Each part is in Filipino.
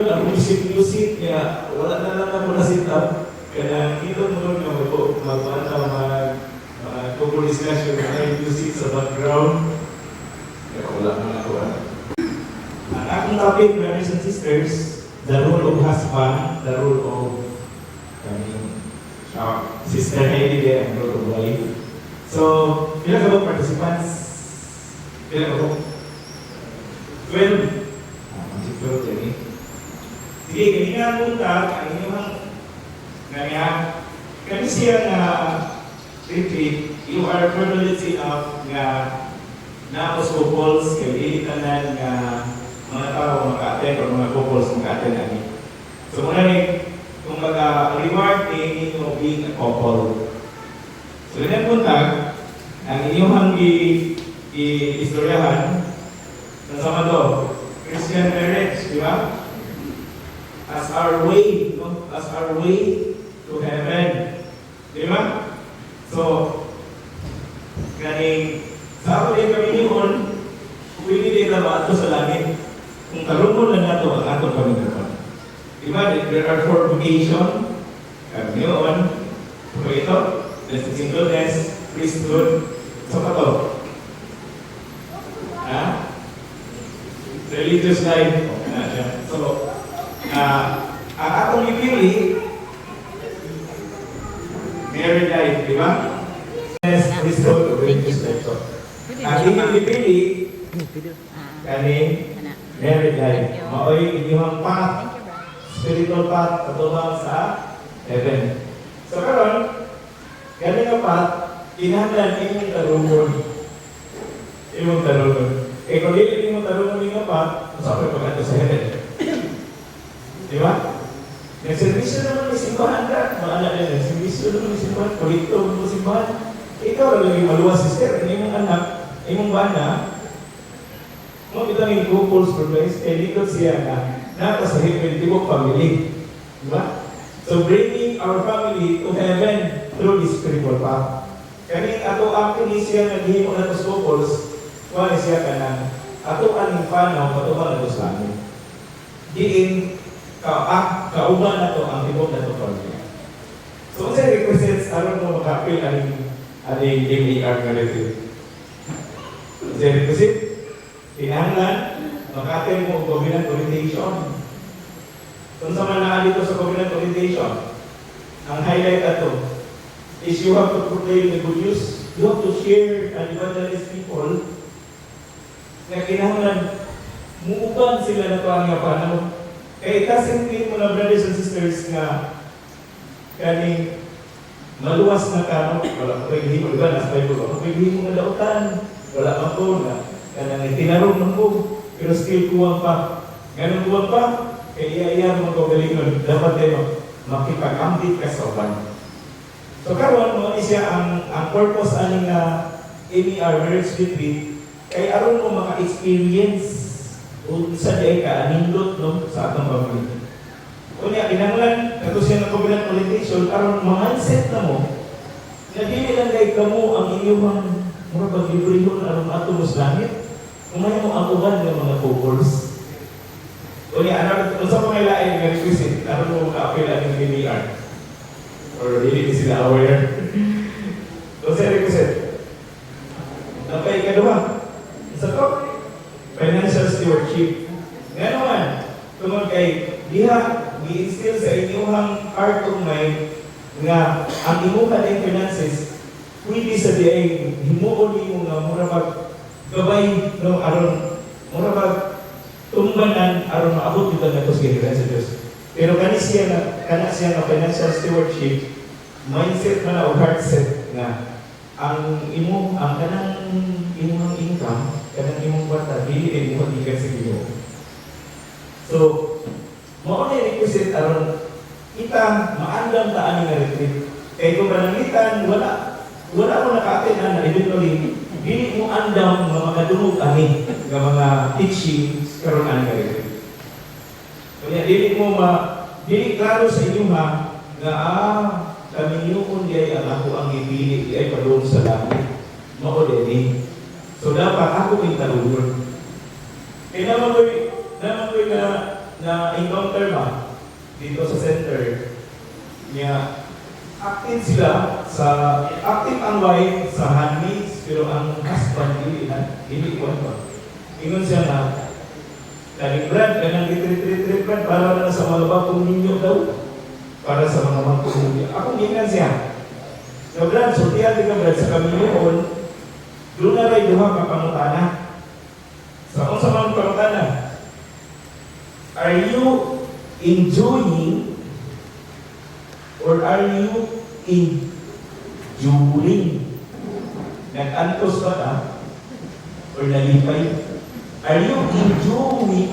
Music niya, wala na lang ako na sit up. Kaya ito mo nga mag-discussion na music sa background. Kaya wala na ako. Ang aking topic, brothers and sisters, the role of husband, the role of Sister Heidi there, and role of wife. So, ilan ka ba participants? Ilan ka ba? 12. Siguro dyan eh. Sige, ganyan buntag, ang inyong ganyan. Kami siya na retreat, you are privileged enough nga na couples, kaya itanan nga mga tao maka-attend o mga couples maka-attend namin. So muna rin, kung mag-reward ni ninyo being a couple. So ganyan buntag, ang inyong i-istoryahan, nasama to, Christian marriage, di ba? As our way, no? As our way to heaven. Di ba? So, ganing, sa ako din kami yun, pwede din na ba ito sa langit? Kung karungon na nato ang atong pamilya. Di ba? There are 4 vocation. Kami yun. So ito, blessed singleness, priesthood. So pa to? Ha? Religious life. So, ang atong ipili, married life, di ba? Yes, priesthood, religious life. Ang inyong ipili, kaning married life. Maoy inyong path, spiritual path, katulong sa heaven. So karon, galing ang path, kinahanglan inyong tarungon. Inyong tarungon. Eh kung dili inyong tarungon inyong path, masapay pagkato sa heaven. Di ba? Nagservisyo naman ng simbahan ka. Maalala na, nagservisyo naman ng simbahan. Polito mo simbahan. Ikaw lang yung maluwas, sister. Ang imong anak, imong bana, mo kita ng couples for Christ, kaya dito siya na nakasahit ng tibok family. Di ba? So bringing our family to heaven through this spiritual path. Kani ato actually siya naghihimo na sa couples, wala siya ka na ato aning panaw, patuman na sa langit. Diin, kauban na to ang tibok na to family. So, kung siya represents, aron mo makapil aning MAR nga retreat. Kung siya represent, tinahanglan, makapil mo ang covenant orientation. Kung sa man dito sa covenant orientation, ang highlight ato is you have to proclaim the good news. You have to share and evangelize people na kinahanglan muuban sila na to ang panahon. Kaya itasintin mo na brothers and sisters nga kaning maluwas na ka, wala ko paghihimo, diba? Nasa Bible, wala ko paghihimo na dautan, wala man ko na kanang tinarong ng ko, pero still kuwang pa. Ganun kuwang pa, kaya iya mga kagalingon, dapat tayo makipag-ambit ka sa uban. So karon mo siya ang purpose aning na MER marriage retreat, kay aron mo maka-experience kung sa day ka, anindot no, sa atong pamilya. Kunya, kinanglan, kato siya ng covenant orientation, karon mindset na mo, na dili lang kay kamo ang inyong mga paglibrihon aron ato mo sa langit, kumaya mo ang uban ng mga couples. Kunya, kung sa mga lain nga requisite, aron mo maka-apela ng MER. Or dili sila aware. Kung sa requisite, napay ka duha. Sa to, financial stewardship. Nga naman, tungkol kay diha, i-instill sa inyong heart of mind nga ang inyong ng finances, pwede sa diay, himuon niyo nga mura mag-gabay, no, aron, mura mag-tumbanan, aron maabot dito na ito sa giliran sa Diyos. Pero kana siya nga financial stewardship, mindset man o heart set nga, ang kanang imong income, kanang imong kwarta, dili din mo ikan sa Ginoo. So, mao na requisite aron kita maandam ta ani nga retreat. Kay kung pananglitan wala mo naka-attend na eventually dili mo andam nga makadungog ani nga mga teachings karon ani nga retreat. Kaya dili klaro sa inyo nga kami yun ay ang ako ang ipili ay padung sa langit. Mao din. So dapat ako yung talungon. Kaya naman ko na na encounter ba dito sa center niya, active sila sa active ang wife sa handmaids pero ang husband hindi ko ano. Ingon siya na Brad, kanang retreat Brad, para na sa mga bagong ninyo daw. Para sa mga magpumuli. Ako gingan siya. So Brad, sultihan ka Brad sa kamilyon, doon na rin duha ka pangutana. Sa kung sa mga pangutana, are you enjoying or are you enduring? Nag-antos ba ka? Or nalipay? Are you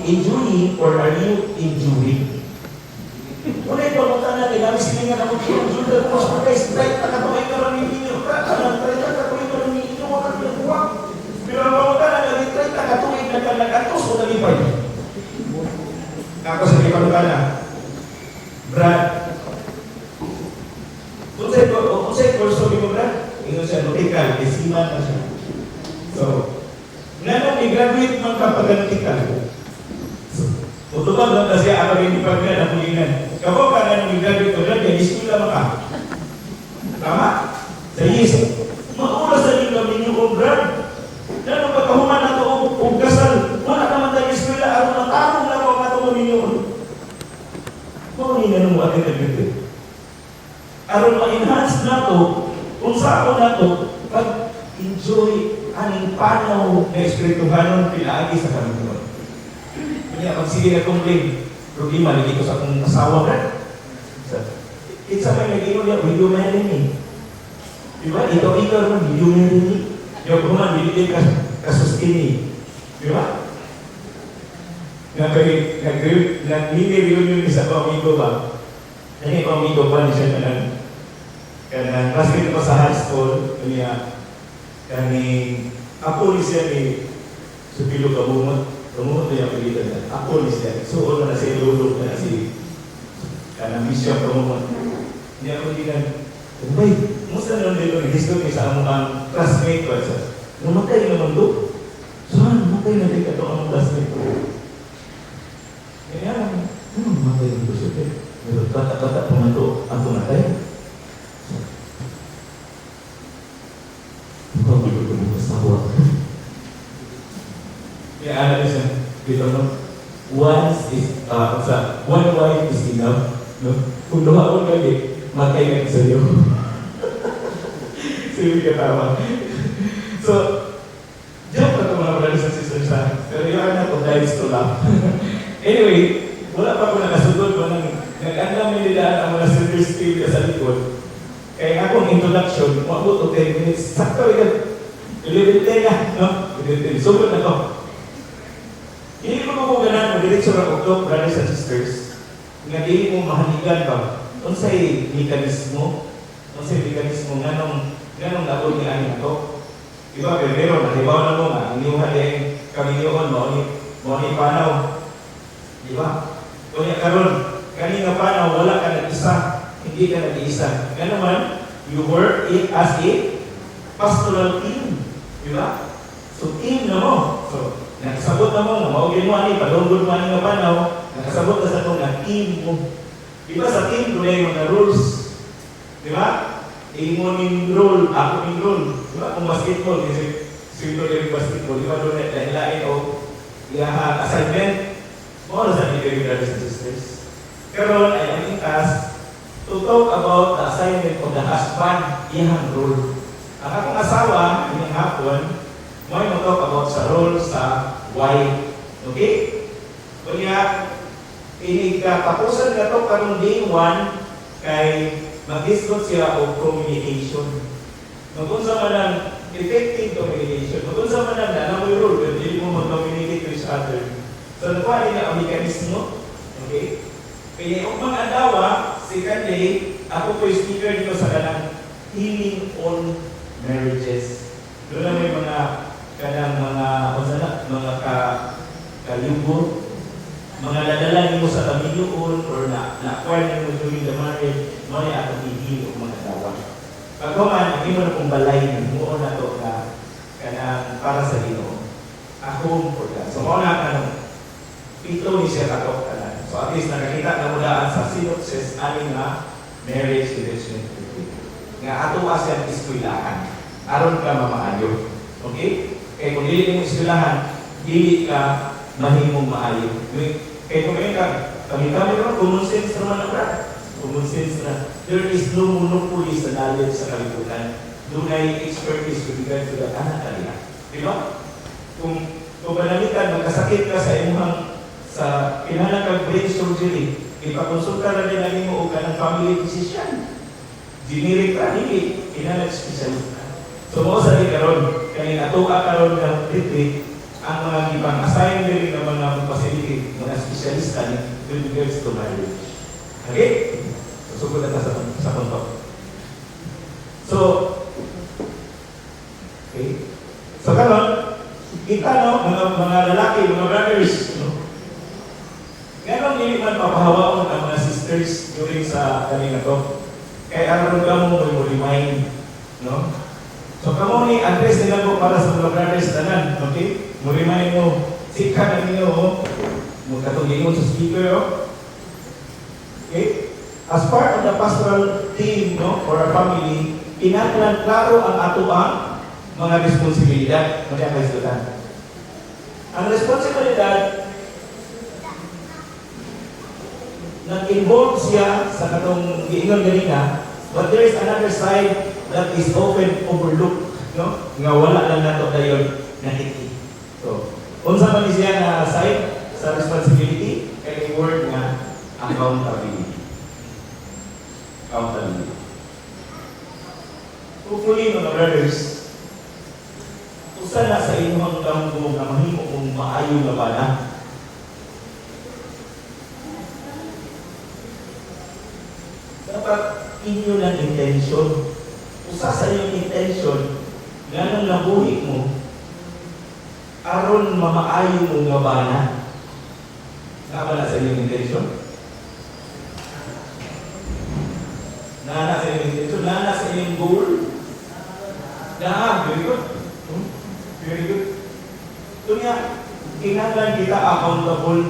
enjoying or are you enduring? Wala yung pagpunta natin, kami silingan ako kung Judah, kung mas guys, right, nakatuloy ka rin ninyo, nakatuloy ka rin ninyo, wala rin buwak. Pero ang pagpunta natin, right, nakatuloy na ka, nag-antos o nalipay? Ako sa pagpunta na, Brad, kung sa'yo kurso mo, Brad, ino siya, notikal, isiman na siya. So, nanong i-graduate man kapag-notikal. Utubag lang kasi ako rin ipagkan ang pulingan. Kapag ka nanong i-graduate ko, Brad, yan, iskula mo ka. Tama? Sa yes. Makulas na rin kami niyo, Brad. Nanong pagkahuman na ito, o kasal, wala naman tayo iskula, aron matarong na ako ang ito kami niyo. Kung hindi mo atin nag-graduate. Aron ma-enhance na ito, kung saan na ito, pag-enjoy aning panaw na espirituhanon pinaagi sa Panginoon. Kanya, pag sige na complain, problema, lagi ko sa akong asawa na. It's a may nag-inom niya, video marry me. Diba? Ikaw naman, video marry me. Yung kuman, hindi ka kasustin. Diba? Nag-reunion sa pamigo ba? Kasi pamigo ba niya siya na kasi kita pa sa high school, kanya ako ni siya ni Supilo Kabumot na yung pagkita niya. Ako ni siya. So, na siya lulog na si Bishop Kabumot. Hindi ako ginan, "Uy, musta naman dito ni Histo ni sa among classmate ko?" Namatay naman doon. Saan? Namatay na din ka doon ang classmate ko. Kaya, namatay naman doon siya. Pero kata-kata pa man doon, ako natay. Kaya alam niyo siya, dito no? One wife is enough. No? Kung duha ko lagi, matay ka sa iyo. Sige ka tama. So, joke na ito mga brothers and sisters ha. Pero yung na ito, dahil to laugh. Anyway, wala pa ko nakasugod mo nag-andam nila ang mga sisters TV sa likod. Kaya akong introduction, mabot o 10 minutes, sakto ito. 11 na, no? 11. Sugod na ito. Hindi mo mo ganan, mag-direct sa October, brothers and sisters, nga hindi mo mahaligan ba? Kung sa'y mekanismo, nganong nabot ni Ani ito. Diba, pero nahibaw na mo nga, hindi mo halihin kami yun, mo ni panaw. Diba? Kaya karon, kanina panaw, wala ka nag-isa, hindi ka nag-iisa. Nga naman, you work as a pastoral team. Diba? So, team na mo. So, nakasabot na mo, maugin mo ani, palunggod mo ani nga panaw, nakasabot na sa itong na team mo. Diba sa team, doon yung mga rules. Diba? Imo ning role, ako ning role. Diba? Kung basketball, kasi swimmer yung basketball, diba doon lain-lain o assignment, mo na sa mga brothers and sisters. Karon ay ang task to talk about the assignment of the husband, iyang role. Ang akong asawa, inyong hapon, may mag-talk about sa role sa wife. Okay? Kaya, inikatapusan na ito karong day 1 kay mag-discuss sila o communication. Mag-unsa man ang effective communication. Mag-unsa man ang nanamoy role pero hindi mo mag-communicate to each other. So, nakuha nila ang mekanismo. Okay? Kaya kung mga adawa, second day, ako po yung speaker dito sa kanang healing on marriages. Doon na may mga kalyubo, mga nadala mo sa kamilyoon or na-acquire mo during the marriage, may atong ihilo mga adawa. Pagkuman, hindi mo na kong balay na muon na ito na kanang para sa Ginoo. Ako for God. So, muna pito ni siya katok kanan. So at least nakakita na mudaan sa synopsis ani nga marriage relationship. Nga ato asyan iskwilahan. Aron ka mamaayo. Okay? Kaya kung dili mo iskwilahan, dili ka mahimong maayo. Kaya kung ngayon ka, kami naman, common sense naman ang brad. Common sense na. There is no monopoly sa knowledge sa kalibutan. Dunay expertise with regard to that anak kanila. Di ba? Kung panamitan, magkasakit ka sa imuhang sa kinahanglan kag brain surgery, ipakonsulta na rin namin mo o ka ng family physician. Generic ra, hindi. Kinahanglan specialist. So, mo sa di karon, kanina tuwa karon ng retreat, ang mga ibang assign din ng mga facility, mga specialista with regards to marriage. Okay? So, sugod na sa kontok. So, okay. So, karon, kita no, mga lalaki, mga brothers, no? Ganon hindi man papahawaon ang mga sisters during sa kanina to. Kaya aron ka mo remind, no? So, kamo ni address nila po para sa mga brothers tanan, okay? Mo remind mo, sika na ninyo, mo katulingon sa speaker, okay? As part of the pastoral team, no, for our family, kinahanglan klaro ang ato ang mga responsibilidad. Mga kaistutan. Ang responsibilidad, nag-involve siya sa katong giingon ganina, but there is another side that is often overlooked, no? Nga wala lang nato dayon nakiki. So, unsa man siya na side sa responsibility, kay word nga accountability. Accountability. Hopefully, mga brothers, usa na sa inyong kampo na mahimo kung maayo nga ba na. Dapat inyo ng intention. Usa sa inyong intention, ganang nabuhi mo, aron mamaayo mo nga ba na. Nga ba na sa inyong intention? Nana sa inyong intention? Nana sa inyong goal? Very good. Very good. Kunya, kinahanglan kita accountable.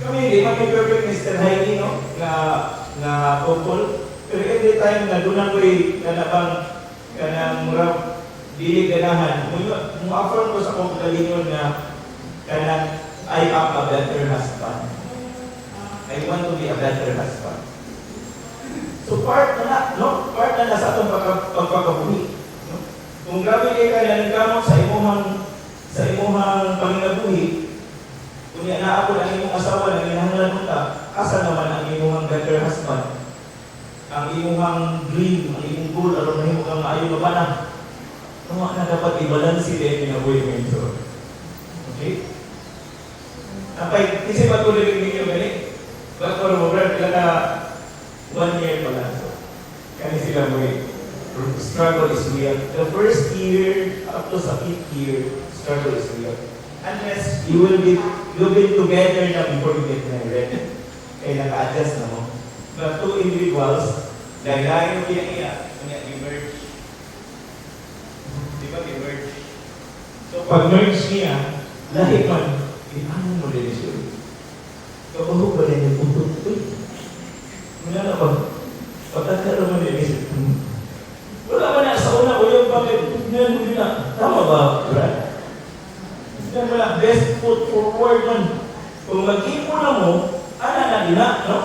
Kami hindi perfect Mr. Heidi, no? Nga couple. Pero every time na doon ako'y kanang murag dili ganahan, mo-affirm ko sa kong kalingon na kanang I am a better husband. I want to be a better husband. So part na sa atong pagpakabuhi. No? Kung grabe kayo ka nalingkamot sa imuhang panginabuhi, kung naapod ang imong asawa na ginahanglan mo ta, asa naman ang imuhang better husband? Ang imuhang dream, ang imong goal, aron mahimo kang maayo nga bana. Ano na dapat i-balance din kinabuhi mo ito. Okay? Napay, kasi patuloy rin ninyo gani. Ba't ko mo brad, kaya na 1 year pala. So, kani sila mo struggle is real. The first year up to sa 5th year, struggle is real. Unless you've been together na before you get married. Kaya naka-adjust na mo. But two individuals, dahil yung pinaiyak, i-merge. Di ba i-merge? So pag merge niya, lahi man, ano mo rin siya? Kapag ba rin yung puto? Wala na ba? Patagkaro mo rin siya. Wala ba na sa una ko yung bakit? Ngayon mo din na. Tama ba, Brad? Yan mo lang, best foot forward man. Kung mag-ipo na mo, ana na nila, no?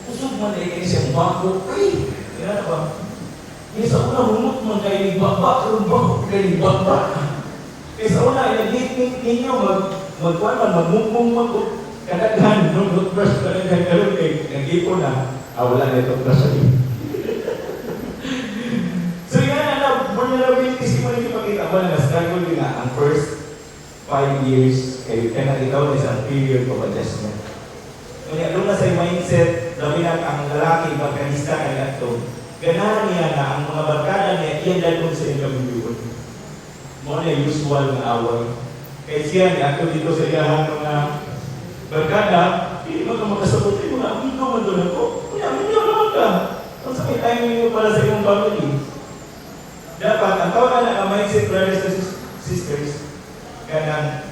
Usog man na kayo siyang bako. Ay, kaya na ba? Kaya sa una, humot man kayo ni baba, kung bako kayo ni baba. Kaya sa una, nag-hit ninyo, magmumong kadaghan, no? Toothbrush kadaghan karoon kayo, nag-ipo na, wala na itong brush ali. So yan, vulnerability si mo rin ipakita mo na struggle din na ang first 5 years, kayo na ikaw na isang period of adjustment. Kaya doon na sa mindset, labi na ang lalaki, magkanista na yan ito, ganahan niya na ang mga barkada niya, iyan lalong sa inyong biyon. Mo na usual na away. Kaya siya, ako dito sa iyahan mga barkada, hindi mo ka makasabot, mo na, ikaw man doon ako. Kaya, hindi ako naman ka. Kung sa may time mo para sa iyong family. Dapat, ang tawag na ang mindset, brothers and sisters, kanang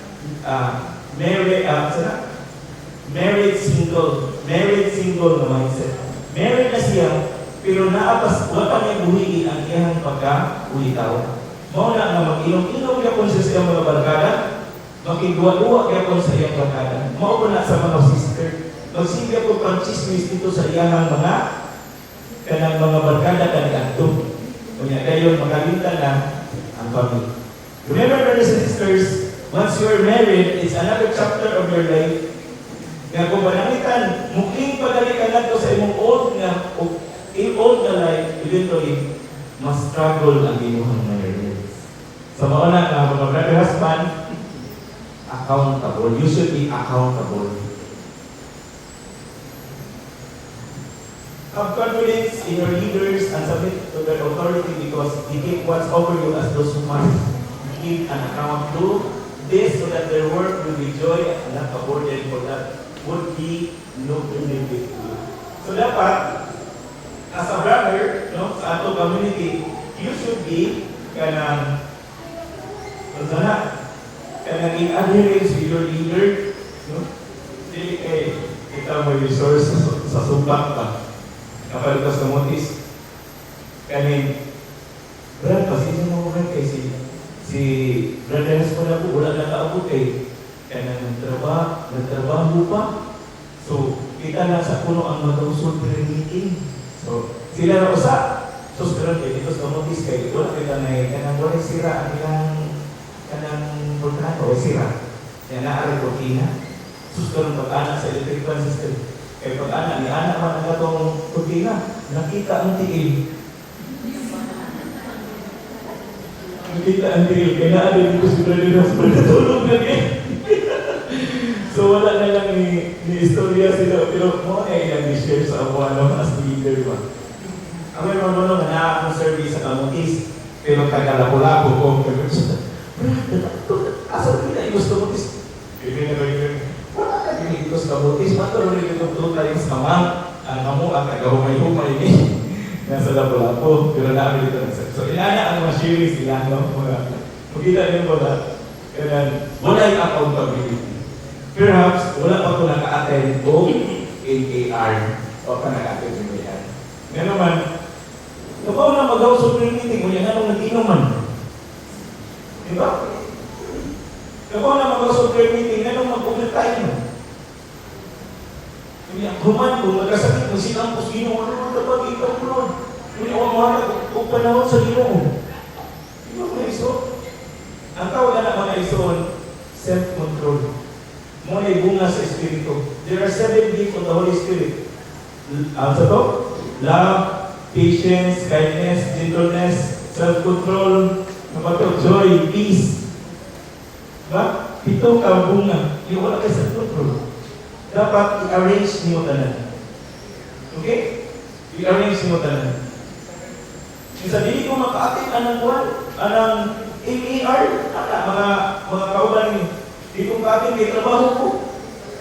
Married single na mindset. Married na siya, pero naapas, wala niya buhigi ang iyang pagka-ulitaw. Mao na nga mag-inom-inom niya kung sa iyang mga barkada, makiguwa-duwa niya kung sa iyang barkada. Mao na sa mga sister. Magsigya ko pang-chismis dito sa iyang kanang mga barkada kaniadto. Kunya dayon magalinta na ang pamilya. Remember, brothers and sisters, once you are married, it's another chapter of your life. Nga kung manangitan, muking pagalikan nato sa imong old na life, eventually, mas struggle ang inyong marriage. Sa mga nga, mga brother husband, accountable. You should be accountable. Have confidence in your leaders and submit to their authority because they take what's over you as those who must give an account to this so that their work will be joy and not a burden for that would be no benefit to you. So dapat, as a brother, no, sa ato community, you should be kanang in adherence with your leader, no? Dili kay kita mo resource sa sumbak pa. Kapag ito sa motis, kanin, Brad, pasensya mo ko kay si Brad Dennis ko na po, wala na kaabot kay nagtrabaho pa. So, kita na sa puno ang mag-usod meeting. So, sila na usa. So, pero dito sa motis kay wala kita na kanang wala sira ang ilang kanang portanato o sira. Yan na aral ko kina. Susunod pag-anak sa electrical system. Kaya pag-anak ni anak man ang gatong kurtina, nakita ang tiil. Nakita ang tiil. Kaya naadin ko si Brother Rasmus natulog na niya. So wala na lang ni istorya sila. Pero mo na ilang i-share sa ako as leader ba. Ako yung mga na akong service sa kamutis. Pero kagalapo-lapo ko. Asa nila yung gusto mutis? Hindi na rin. Wala ka din ito sa kamutis. Matulog rin ito tayo sa kamang. Ang kamu ang kagahumay-humay ni. Nasa lapo-lapo. Pero namin ito nagsabi. So inana ang mga series nila. Magkita rin mo na. Kaya wala yung accountability. Perhaps, wala pa ito naka-attend o AAR o ka naka-attend ng AAR. Nga naman, kapag na magaw sa meeting mo, yan anong nag-inuman? Diba? Kapag na magaw sa meeting, anong mag-overtime mo? Human ko, magkasakit mo, sinampos, ginoon, ano dapat ikaw mo? Hindi ako mahanap o panahon sa ginoo. Di ba mga iso? Ang tawag na mga iso, self-control. Muna bunga sa Espiritu. There are 7 gifts of the Holy Spirit. Sa to? Love, patience, kindness, gentleness, self-control, joy, peace. Diba? Ito ka bunga. Yung wala ka self-control. Dapat i-arrange niyo tanan. Okay? I-arrange niyo tanan. Sa dili ko maka-attend anang buwan, anang AAR, mga kauban niyo. Di kung ka-attend may trabaho ko.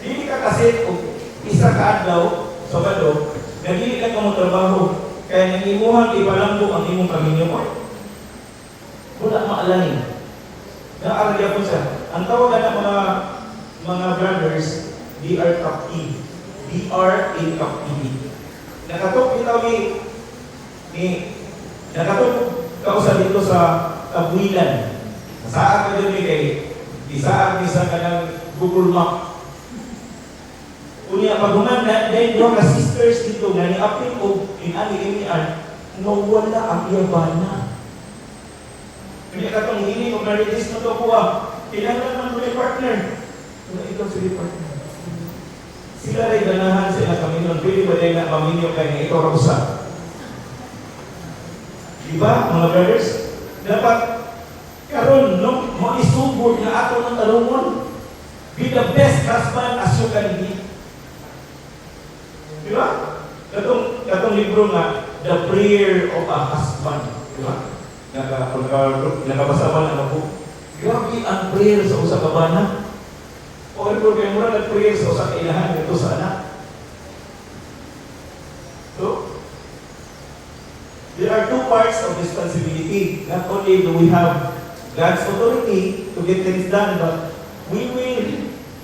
Dili ka kasi isa ka adlaw sa balo, na dili ka mo trabaho. Kaya nangimuhang ipalambo ang imong pamilya mo. Wala maalanin. Naaralya ko siya. Ang tawag na mga brothers, they are captive. They are in captivity. Nakatok itaw nakatok kausa dito sa Tabuilan. Saan ka dito kay isaan isa ka ng Google Map. Kunya paghuman na dahil doon ka sisters dito nga ni-apil o in-ani-inian nawala ang iyabana. Kunya katong hili o marriages mo to kuha. Kailangan naman mo yung partner. Kung ikaw sila partner. Sila rin ganahan sa ilang Panginoon. Pwede ba dahil na paminyo kayo na ikaw rakusa? Diba mga brothers? Dapat karon no mo isubod nga ato ng tarungon. Be the best husband as you can be. Diba? Katong libro nga The Prayer of a Husband. Diba? Nakabasa ba na ako? Grabe ang prayer sa usa ka bana. O ano kayo muna nag-prayer sa usa ka ilahan dito sa anak. So, there are 2 parts of responsibility. Not only do we have God's authority to get things done, but we will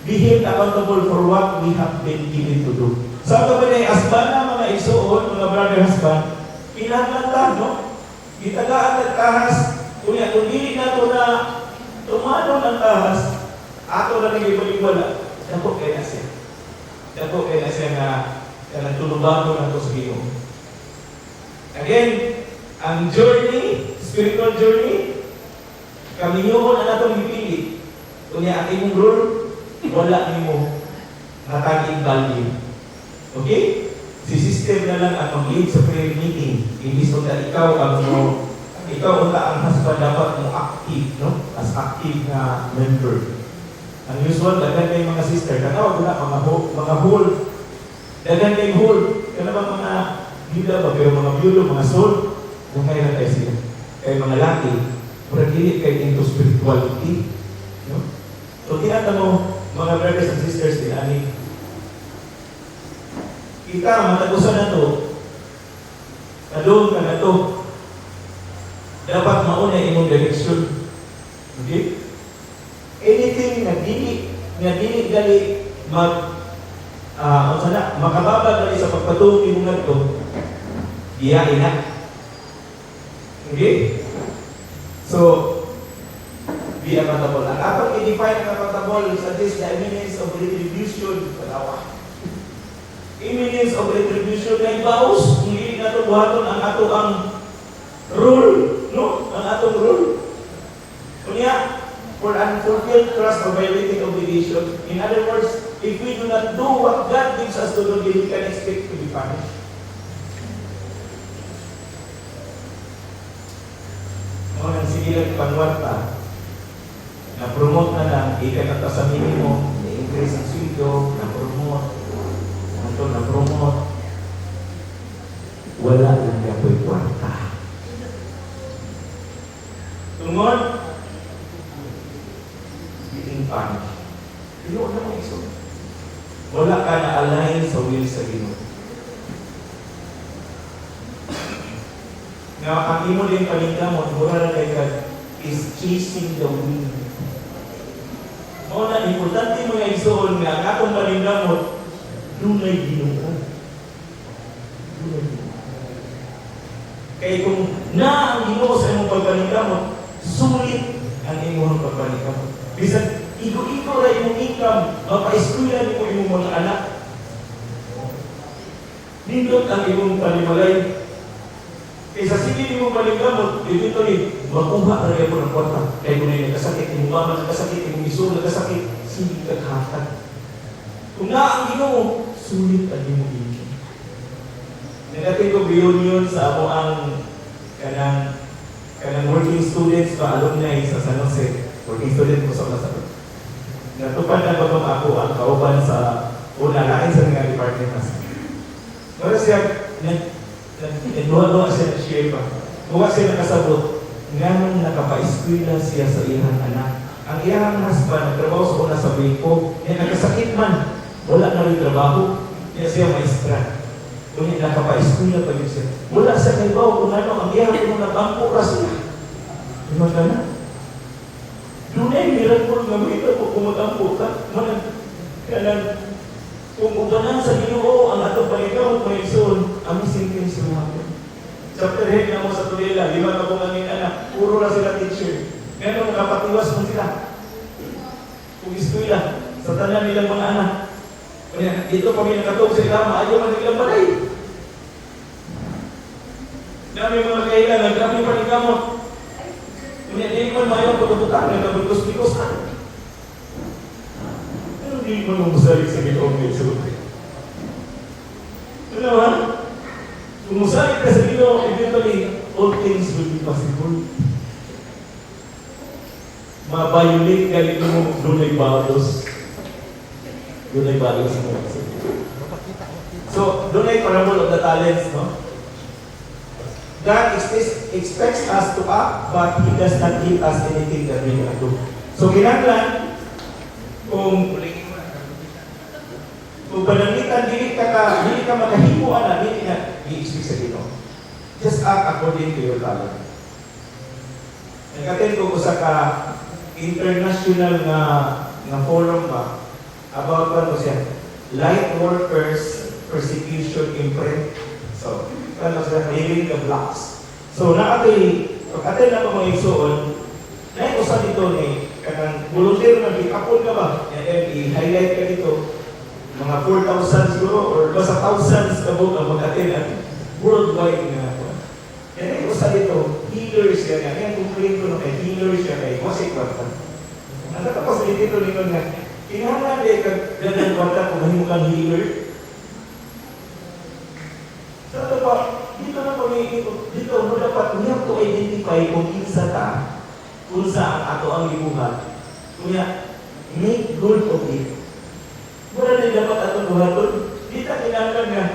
be held accountable for what we have been given to do. Sa ito ba na asban na mga isuon, mga brother husband, kinahanglan no? Gitagaan at kahas, kung dili na ito na tumano ng kahas, ato na nag-ibaliwala, dako kaya na siya. Dako kaya na siya na nagtulubago na ito sa Ginoo. Again, ang journey, spiritual journey, kami yun na natong ipili. Kung ang imong rule, wala nimo mataging value. Okay? Si system na lang ang mag-lead sa prayer meeting. Imbis na ikaw unta ang husband dapat mo active, no? As active na member. Ang usual, dagan kayo mga sister, kanawag wala, mga hold. Dagan kayo hold. Kaya ba mga bila ba, pero mga byulo, mga soul, kaya na tayo sila. Kaya mga laki, mura dili kayo into spirituality. No? So, tinata mo, mga brothers and sisters, ani kita, matagusan na ito, kalong ka na ito, dapat mauna imong direksyon. Okay? Anything na dili gali makababa gali sa pagpatuloy mo nga ito, diyain na. Okay? So, be accountable. Ang atong i-define ang accountable sa this, the imminence of retribution, palawa. Imminence of retribution na ibaos, kung hindi na ito buhaton ang ato ang rule, no? Ang atong rule. Kunya, for unfulfilled trust or violating obligation. In other words, if we do not do what God gives us to do, we can expect to be punished. Mga sige lang pangwarta, na-promote na lang, ikan na sa minimum, na-increase ang sweldo, na-promote, na-promote, wala lang niya po'y kwarta. Tungod, being punished. Ino na mo iso. Wala ka na-align sa will sa Ginoo. Now, ang imo din paningkamot, mura na kay God, is chasing the wind. Muna, importante mo nga isuon nga, ang atong paningkamot, dunay Ginoo. Dunay Ginoo. Kaya kung na ang Ginoo sa imong pagpaningkamot, sulit ang imong pagpaningkamot. Bisan, iko-iko na imong income, mapa-eskwela ni mo imong mga anak. Nindot ang imong panimalay. Kaysa sige imong paningkamot, dito ni, makuha na rin mo ng kwarta. Kaya kung na nagkasakit, imong mama nagkasakit, imong iso nagkasakit, sige kaghatag. Kung na ang Ginoo, sulit ang imong income. Nagating ko reunion sa amo ang kanang working students pa alumni sa San Jose. Working student ko sa Lazaro. Natupad na ba ako ang kauban sa una lain sa mga department. Pero siya, nagduha-duha siya na-share pa. Buwa siya nakasabot, nganong nakapa-eskwela siya sa iyang anak. Ang iyang husband, nagtrabaho sa una sa Biko, nagkasakit man, wala na rin trabaho, siya maestra. Kung nakapa-eskwela pa yun siya. Wala siya kaibaw kung ano, ang iyang kung nabangko ra siya. Diba ka na? Dunay miracle nga makita po kung mag-ampo ka. Kung ubanan sa Ginoo ang atong paningkamot may isuon, aming sentence yung hapon. Chapter head na mo sa Tulila, 5 na kong angin anak, puro na sila teacher. Ngayon nakapatiwas mo sila. Kung eskwela, sa tanan nilang mga anak. Kaya dito kami nakatog sa ilama, ayaw man nilang balay. Dami mga kailangan, dami paningkamot. Kaya di man mayroong pagkabutan na nabulkos-bikos na. Pero di man umusalik sa Ginoo ng Yesu. Ano ba? Kung umusalik ka sa Ginoo, eventually, all things will be possible. Ma-violate ka rin mo, doon ay balos. Doon ay balos mo. So, doon ay parable of the talents, no? God expects us to act, but He does not give us anything that we can do. So, kinanglan, kung panangitan, dili ka makahimuan na, dili na i-expect sa Ginoo. Just act according to your talent. Nagkatin ko sa ka international nga forum ba, about ano siya? Light workers persecution imprint. So, ano siya? Healing the blocks. So, pag-atay na pa mga igsuon, na ito sa dito ni, kanang volunteer na kapon ka ba? I-highlight ka dito, mga 4,000 siguro, or basta thousands ka mo ang mag-atay at worldwide nga po. Kaya ito sa dito, healers ka nga. Kaya complain ko na kay healers ka kay Kwasi Kwarta. Ang natapos dito ninyo nga, kinahanglan eh, kagandang kwarta kung mahimo kang healer. So ito pa, dito na dito mo dapat we have to identify kung kinsa ta, kung sa ato ang libuhat. Kunya, make good of it. Muna na dapat atong buhaton, di ta kinahanglan nga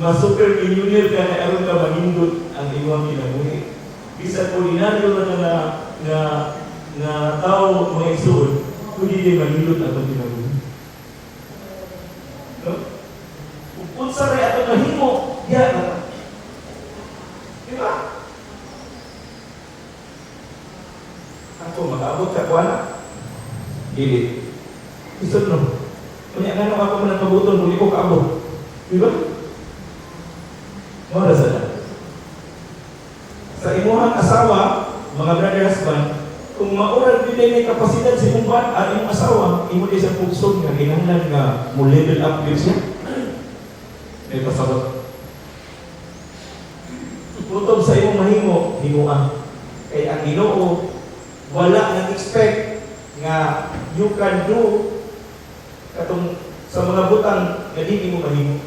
ma-super millionaire ka na aron ka manindot ang iwang kinabuhi. Bisa ordinaryo na tao mga isuod, kundi din manindot ang kinabuhi. No? Kung sa rin atong mahimo, yan na. Diba? Ako, mag-abot ka ko na. Dili. Isod no. Kanya nga nung ako man nagpabuton, muli ko kaabot. Diba? Mara sa na. Sa imuhang asawa, mga brother husband, kung maurag din may kapasidad sa imong at imong asawa, imo din sa pugsog nga kinahanglan nga mo level up din siya. May pasabot. Kutob sa imong mahimo, himuan. Kay ang Ginoo wala nang expect nga you can do katong sa mga butang nga di mo mahimo.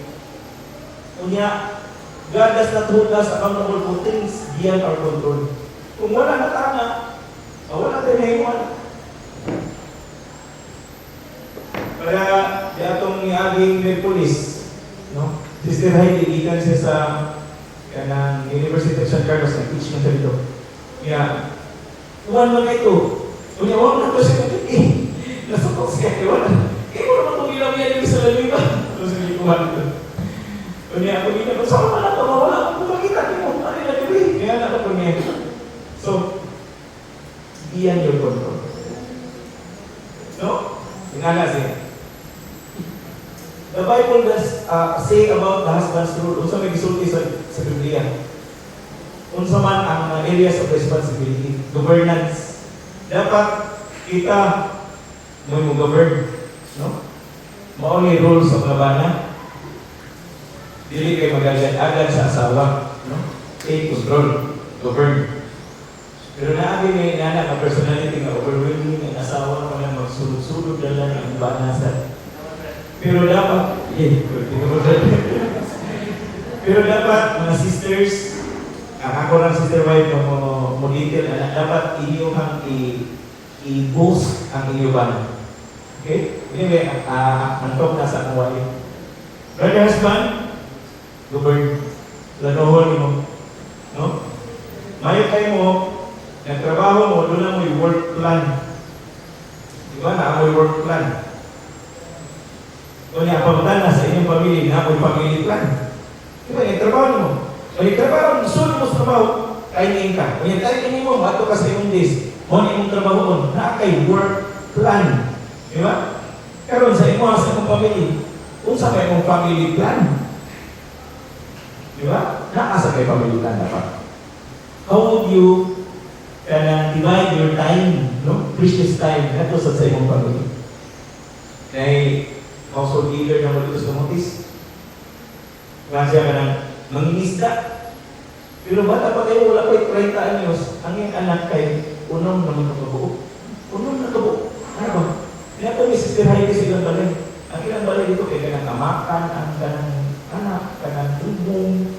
Unya, God does not hold us accountable for things beyond our control. Kung wala na tama, wala tayo mahimuan. Kaya di atong niaging may police, no? Sister Heidi, ikan siya sa kanang University of San Carlos, nag-teach mo siya dito. Kaya, tuwan mo na ito. Kung yawan na ito siya, nasukok siya, iwan. Kaya mo naman kung ilaw yan yung sa laliba. Tapos hindi kuhan ito. Kung niya, kung hindi na, saan na ito, mawala akong makita, hindi mo, ano na ito eh. Kaya na ito niya. So, beyond your control. No? Tingala siya. The Bible does say about the husband's role. Unsa may gisulti sa Biblia. Unsa man ang areas of responsibility, governance. Dapat kita mo govern, no? Mao ni role sa mga bana. Dili kay magagad-agad sa asawa, no? Take control, govern. Pero naabi may nana ang personality nga overwhelming ang asawa na lang magsulod-sulod na lang ang banasan. Pero dapat, pero dapat mga sisters, ako lang sister wife mo detail, dapat inyong i-boost ang inyong bana. Okay? Anyway, ang top na sa wife. Brother husband, govern. Lanohon mo. No? Mayo kayo mo, nagtrabaho mo, doon na mo yung work plan. Diba na mo yung work plan? O niya, pagdala sa inyong pamilya, na mo yung family plan. Diba, nagtrabaho mo. O nagtrabaho mo, sunod mo sa trabaho, kainin ka. O niya, kainin mo, mato ka sa imong days. O niya imong trabaho mo, na kay work plan. Diba? Karon sa imong sa imong pamilya, kung sa imong family plan. Diba? Nakasa kay family plan dapat. How would you divide your time, no? Precious time, nato sa imong pamilya. Kay household leader ng Malitos Kamutis. Kasi ka ng mangingisda. Pero bata pa kayo, wala pa 30 anyos, ang iyong anak kay unong naman nakabuo. Unong nakabuo. Ano ba? Kaya ito may sister Heidi silang balay. Ang ilang balay dito kay kanang amakan, ang kanang anak, kanang tubong,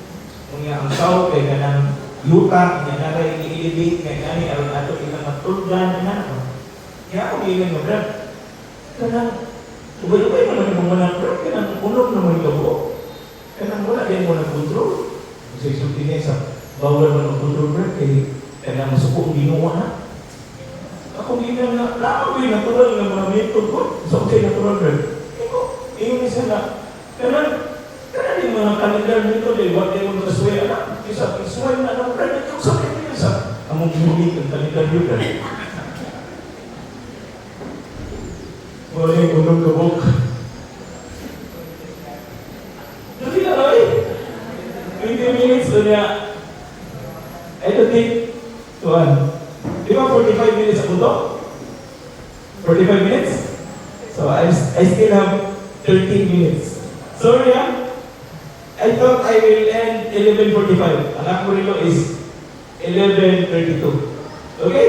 ang saw, kay kanang yuta, kaya naray i-elevate, kay kani aron ato ilang matulgan, kaya ako ilang mabrad. Kanang ubay-ubay naman yung mga nabrad, kanang unong naman ito po. Kanang wala din mo nag-control. Kasi isulti niya sa bawal mo nag-control brad, kanang masuko ang ginawa na. Ako ginawa na, lako yung natural ng mga method ko. So, okay, natural brad. Iyon isa na, kanang yung mga kalendar nito, what they want to swear na. Isa, swear na ng brad, ito sa kanya isa. Among hinulit ang kalendar nyo brad. Boleh unong lubok. Dali na, Roy. 20 minutes doon niya. I don't think, tuwan. Di ba 45 minutes ako to? 45 minutes? So I still have 13 minutes. Sorry I thought I will end 11:45. Ang ako nilo is 11:32. Okay?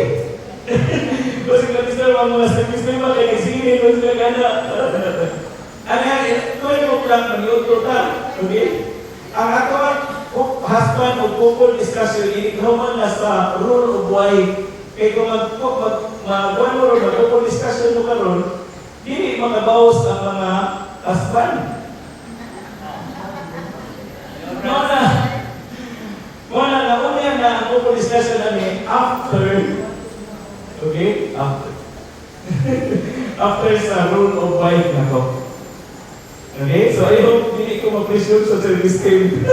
Kasi kami sila mga service na yung mga kainisingin. Kasi sila gana. Ano yan? 12 o'clock mag-iuto ta. Okay? Ang ako husband o couple discussion, inikhaman na sa rule of wife. Kaya kung mag-one mo ron, mag-couple discussion mo karon, hindi makabawas ang mga husband. Muna na unya na ang couple discussion namin after, okay? After sa rule of wife na ko. Okay? So I hope hindi ko ma-presume sa service team.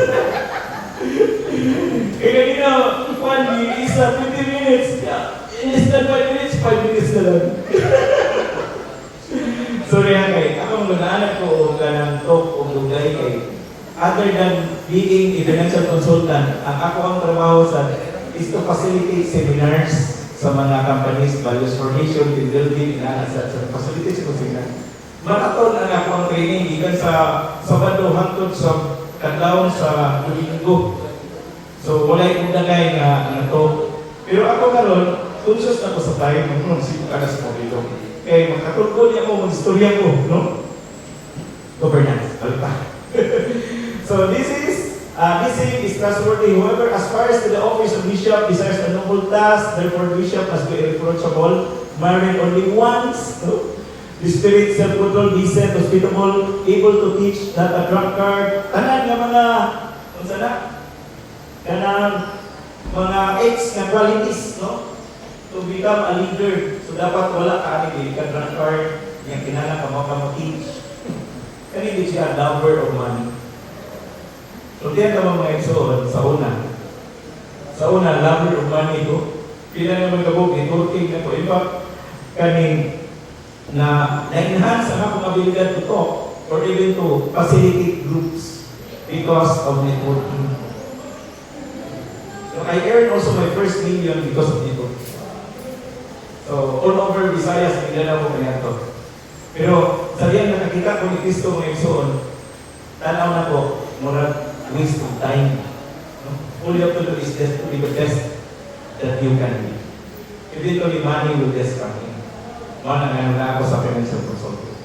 Kaya kanina, isa 20 minutes. In less than 5 minutes, 5 minutes na lang. Sorry kay akong nag-aanak ko ganang talk o lugay kay other than being a financial consultant, ang ako ang trabaho sa is to facilitate seminars sa mga companies, values formation, team building, sa facilitate sa seminar. Maraton ang ako ang training gikan sa Sabado hangtod sa kadlawon sa Domingo. So walay kong dagay nga to. Pero ako karon conscious na ko sa time ng sino kada sa pabilo. Kaya makatulog niya mo mag-istorya ko, no? Governance, alta. So this saying is trustworthy. Whoever aspires to the office of bishop desires a noble task. Therefore, bishop must be irreproachable, married only once. No? The spirit, self-control, decent, hospitable, able to teach, not a drunkard. Tanan nga mga, kung sana, kanang mga X na qualities, no? To become a leader. So dapat wala ka ka drunkard, yung kinala ka makamakich. Kani di siya lover of money. So diyan ka mga igsoon sa una. Sa una, lover of money ito. Pila naman kabog, networking na ko. In fact, kaning na-enhance ang akong abilidad to talk or even to facilitate groups because of networking. So I earned also my first million because of networking. So all over Visayas, Mindanao ko kaya to. Pero sa diyan nakakita ko ni Cristo mga igsoon, tanaw na ko, murag waste of time. No? All you have to do is just to be the best that you can be. Eventually, money will just come in. Mana na ako sa financial consultant.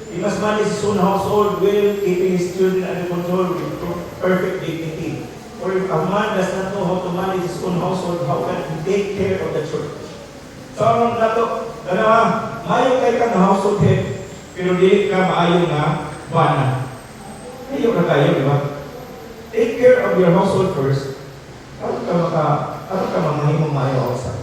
He must manage his own household well, keeping his children under control with perfect dignity. For if a man does not know how to manage his own household, how can he take care of the church? So, anong nato? Maayo kay kang household head, pero dili ka maayo nga bana. Ayaw na kayo, di ba? Take care of your household first. Ano ka mamahimong maayo outside?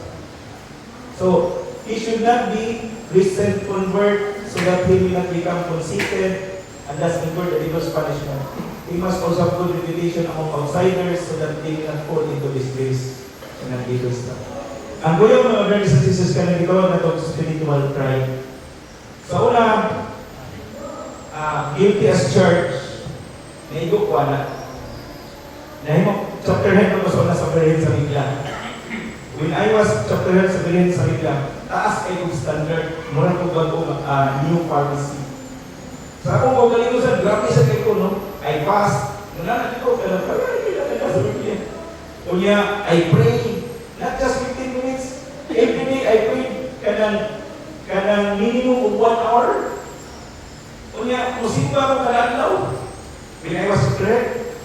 So, he should not be recent convert so that he will not become conceited and thus incur the devil's punishment. He must also have good reputation among outsiders so that they will not fall into disgrace and ang devil's trap. Ang guyong mga brothers and sisters ka na gitawag na ito sa spiritual pride. Sa una, guilty as charged, naigo ko na. Nahimok, chapter head ko sa una sa Berhen sa Biblia. When I was chapter head sa Berhen sa Biblia, taas kayo standard, mura ko bago new pharmacy. Sa akong kaugalingusan, grabe sa kayo, no? I fast. Muna na ito, pero sa Biblia. Kunya, I pray. Not just 15 minutes. Every day I pray kanang minimum of 1 hour. Kunya, musimba ako kadalaw. When I was correct,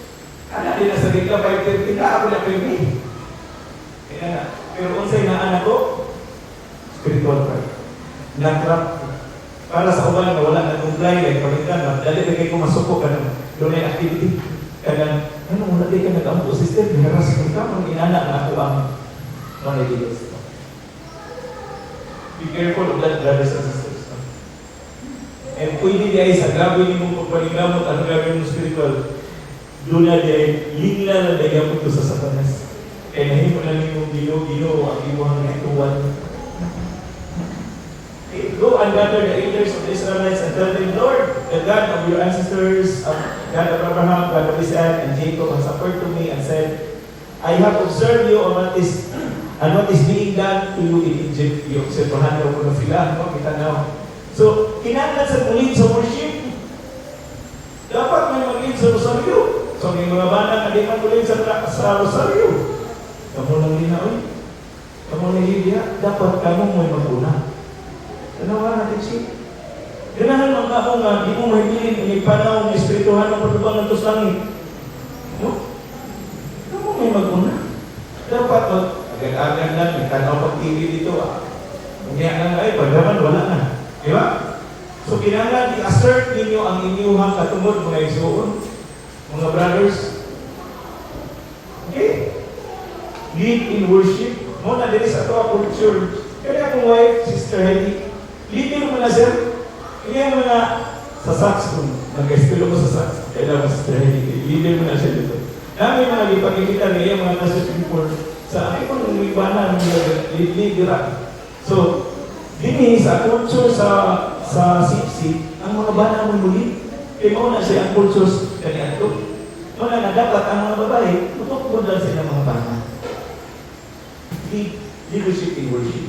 din na sa bigla 5:30 na ako na pwede. Kaya na. Pero kung sa'yo na anak ko, spiritual pride. Natrap. Para sa uban na wala na comply, like pagkita, dali na kayo masuko ka ng doon ay activity. Kaya ano, wala din ka nag-ampo, sister, binaras ko ka, kung inana na ako ang managigos. Be careful of that, brothers and sisters. And pwede di ay sa grabe ni mong pagpalingamot, ang grabe mong spiritual, doon na di ay lingla na dahil po sa Satanas. Kaya nahimo na rin mong gino ang iwang ituwan. Go and gather the elders of the Israelites and tell them, Lord, the God of your ancestors, God of Abraham, God of Isaac, and Jacob has appeared to me and said, I have observed you and what is being done to you in Egypt. Yung obserbahan daw ko na sila, no? Kita na. So, kinahanglan sa muli sa worship. Dapat may mag-lead sa rosaryo. So, may mga bana na di man muli sa rosaryo. Kamu lang linaoy. Kamu lang Lydia, dapat kamu may mag-una. Tanawa natin siya. Ganahan mga ako nga, di mo mahigilin, may panaw, may espirituhan ng patubang ng langit. No? Kamu may mag-una. Dapat agad-agad lang, may tanaw pag-TV dito. Kung yan lang ay, pagdaman, wala na. Di ba? So, kinangan, i-assert ninyo ang inyuhang katungod, mga isuon, mga brothers. Okay? Lead in worship. Muna din sa ito, culture. Kaya akong wife, Sister Heidi, leading mo na sir. Kaya mo na sa sax kung nag-estilo mo sa sax. Kailangan mo Sister Heidi. Leading mo na siya dito. Namin mga ipagkikita niya mga nasa people sa akin kung iwanan ng leader. So, dini sa culture sa sipsi, ang mga bana mo muli. Kaya mo na siya ang culture kanya ito. Muna na dapat ang mga babae, tutok lang sila mga bana. Leadership in worship.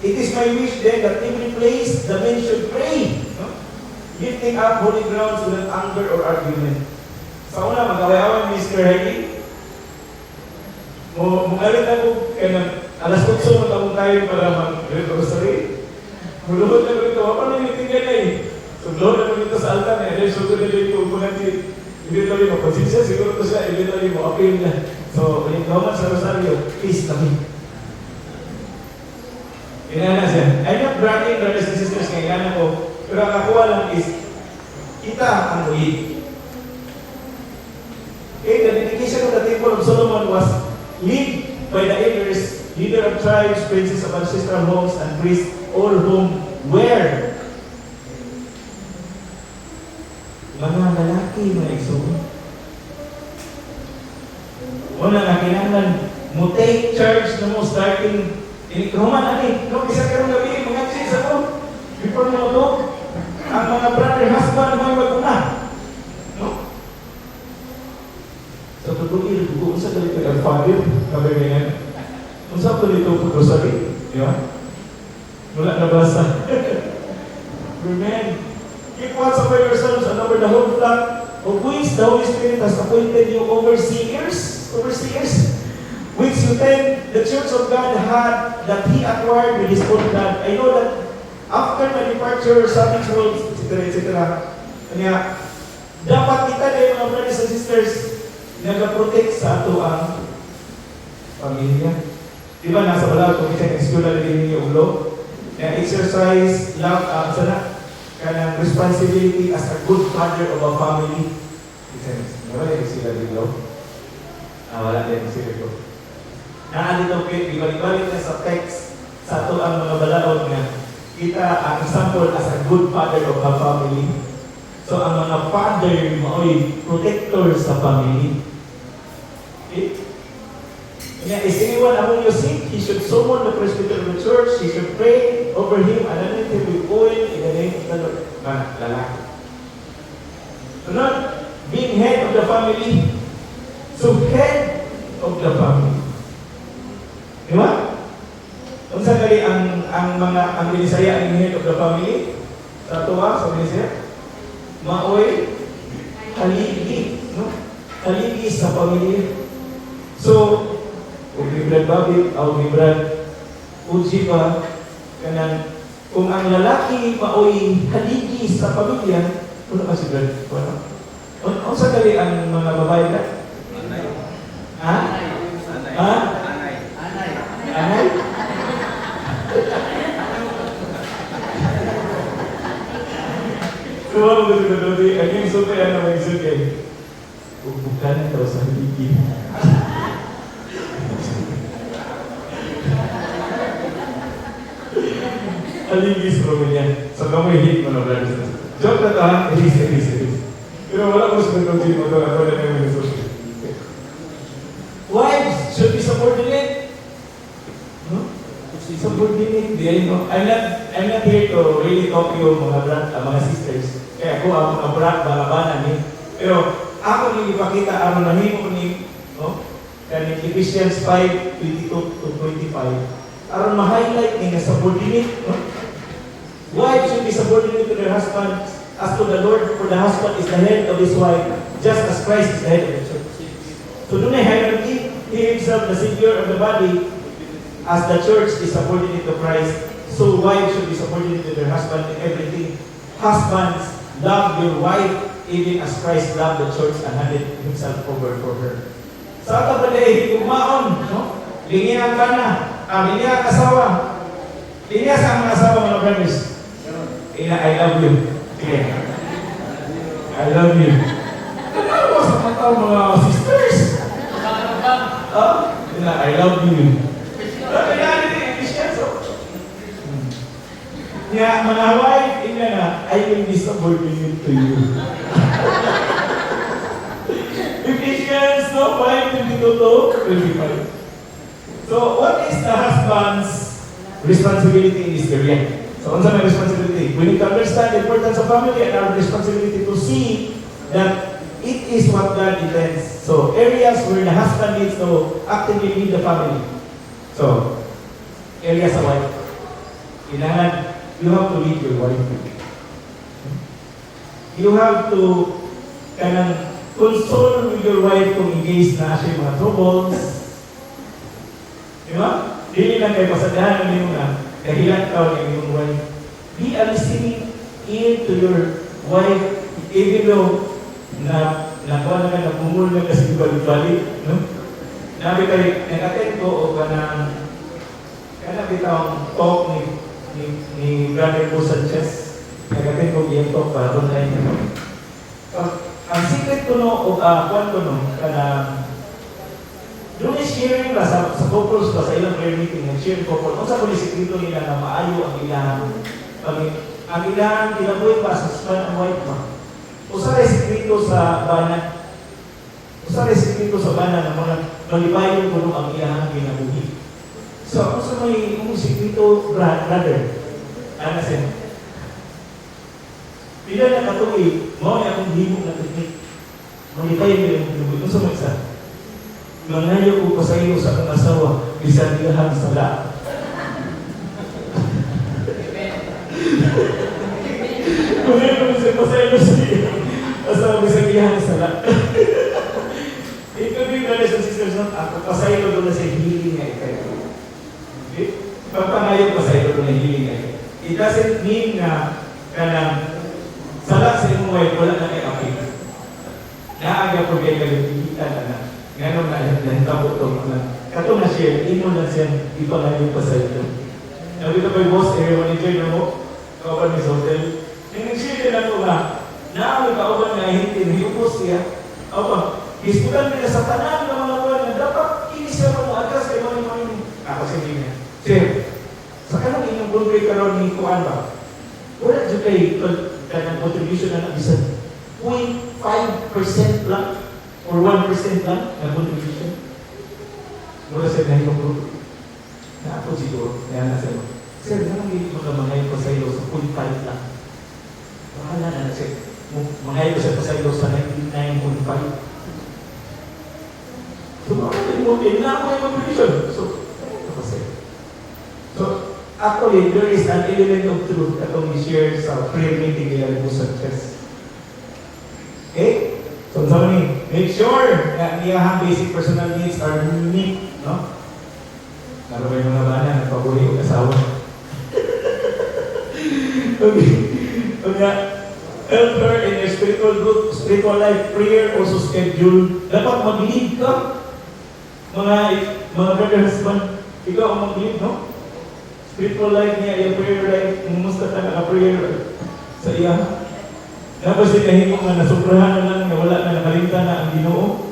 It is my wish then that every place the men should pray, no? Lifting up holy grounds without anger or argument. Sa una, mag-away-away ni Mr. Heidi. Mungalit ako, kaya alas 8 matawag tayo para mag-rosary. Muluhod na rito, apa na yung tingin na eh. So, Lord, ako dito sa altar na, so ko na dito, upo natin. Hindi tayo mapasensya, siguro ko siya, hindi tayo mo-appeal na. So, yung gawan sa rosaryo, peace kami. Inana siya. I'm not bragging, brothers and sisters, kailangan ko. Pero ang nakuha lang is, kita ang lead. Okay, the dedication of the Temple of Solomon was led by the elders, leader of tribes, princes of ancestral homes, and priests, all whom were mga lalaki, mga igsoon. Una nga kinahanglan mo take charge na mo starting Roman ani, no isa karong gabi mga sis ako. Before mo to, ang mga brother husband mo mag-una. No? Sa tutuloy, kung sa dito ang father, kabayan. Kung sa dito po rosary, di ba? Wala na basa. Amen. Keep watch over yourselves and over the whole flock, of which the Holy Spirit has appointed you overseers, which you tend the church of God had, that He acquired with His own blood. I know that after my departure, savage world, etc. Kanya, dapat kita na yung mga brothers and sisters nag-protect sa ato ang pamilya. Diba, nasa bala, kung isa ng-eskwela na rin yung ulo, na exercise, love, kanang responsibility as a good father of a family. Wala din sila dito. Wala din sila dito. Dito, ibalik-balik na sa text sa ito ang mga balaod na kita ang example as a good father of a family. So, ang mga father, maoy, protector sa family. Okay? Kaya, is anyone among you sick? He should summon the presbyter of the church. He should pray over him and anoint him with oil in the name of the Lord. Lalaki. So, not being head of the family. So, head of the family. Di ba? Kung saan gali ang Binisaya ang head of the family? Sa tuwa, sa Binisaya? Maoy, haligi. No? Haligi sa pamilya. So, kung librad babit, o librad uji pa, kanan, kung ang lalaki maoy haligi sa pamilya, ano ka si Brad? Ano sa gali ang mga babae ka? Anay. Ha? Anay. Ha? Anay. Anay. Anay? Kuha mo gusto ko doon, ang yung suke, ano may suke? Bukan daw sa haligi. Haligis Romania. So, kamu hit mo na brother. Joke na ta, ilis. Pero wala ko sa nagtong mo doon. Ako na yung minusok. Wives should be subordinate. No? subordinate din, no? I'm not here to really talk to you mga sisters. Kaya ako ang mga mga banan ni. Pero ako ni ipakita ang nahimo ni, no? Kani Ephesians 5:22 to 25. Aron ma-highlight ni nga subordinate, no? Wives should be subordinate to their husband as to the Lord, for the husband is the head of his wife, just as Christ is the head of the church. So doon ay hierarchy, he himself the Savior of the body, as the church is subordinate to Christ, so wives should be subordinate to their husband in everything. Husbands, love your wife, even as Christ loved the church and handed himself over for her. Sa ito pa dahil, kumaon, no? Lingihan ka na, lingihan asawa. Lingihan sa mga asawa, mga brothers. Ina, I love you. Sige. I love you. Ano sa mata mga sisters? Ina, I love you. Nga, mga wife, ina na, I will be subordinate to you. Ephesians, no, 5:22 to 25. So, what is the husband's responsibility in this area? So, what's my responsibility? We need to understand the importance of family and our responsibility to see that it is what God intends. So, areas where the husband needs to actively lead the family. So, areas of wife. Kailangan, you have to lead your wife. You have to console with your wife kung engage na siya yung mga troubles. Di ba? Dili lang kayo pasadahan ng iyong kahilan ka ng iyong wife. Be a listening ear to your wife, even though nakuha na ka, nabumul na kasi balik-balik. No? Nabi kayo, nag-attend ko o kanang bitang talk ni Brother Bo Sanchez. Nag-attend ko yung talk para online. Ang secret ko no, o kuwan ko no, doon is sharing ba sa couples ba sa ilang prayer meeting, nag-share couple, kung sa kung isikrito nila na maayo ang ilang kinabuhi pa sa husband and wife ba? O sa isikrito sa bana, na mga malibayon ko nung ang ilang kinabuhi. So, kung sa may isikrito, brother, ano siya? Pila na katuloy, mo ay akong himog na teknik. Malibayon nila yung kinabuhi. Kung sa may isa, mangayo ko pa sa iyo sa akong asawa, bisan ilahan sa lahat. Mangayo ko pa sa iyo sa asawa, bisan ilahan sa lahat. Ito din, brothers and sisters, ako pa sa iyo doon na sa healing nga ikaw. Okay? Pagpangayo pa sa iyo doon na healing nga ikaw. It doesn't mean na sala sa imong wife, wala na kayo okay. Naaga po kayo kayo na ngayon na tabo ito. Kato na share, imo na siya ipangayong pa sa ito. Nabito pa yung boss, area manager na mo, kauban ni hotel. Yung nag-share din ako nga, naamay kauban nga hindi, nahiyupos siya. Apa, hisputan nila sa tanan ng mga buwan na dapat inis siya mo address kay mga ako sa hindi niya. Sir, sa kanang inyong bulgay karon ni Kuan ba? Wala dyan kay contribution na nabisan. 0.5% lang or 1% lang na contribution. Mula sa ganito po, na ako siguro, kaya na sa'yo. Sir, naman hindi makamangay ko sa iyo sa 0.5 lang. Bahala na na sir. Mangay ko sa iyo sa 99.5. So, makakali mo, na ako yung contribution. So, ako sir. So, actually, there is an element of truth that we share sa prayer meeting nila ng Sanchez. Okay? So, make sure na iyahang basic personal needs are met, no? Lalo ba yung mga bana, nagpabuli o kasawa? Okay. Help her in her spiritual life, prayer, also schedule. Dapat mag-lead ka. Mga brother husband, ikaw ang mag-lead, no? Spiritual life niya, yung prayer life, mumusta ka naka-prayer sa iya. Tapos din mo nga nasuprahan na lang na wala na nakalimta na ang Ginoo.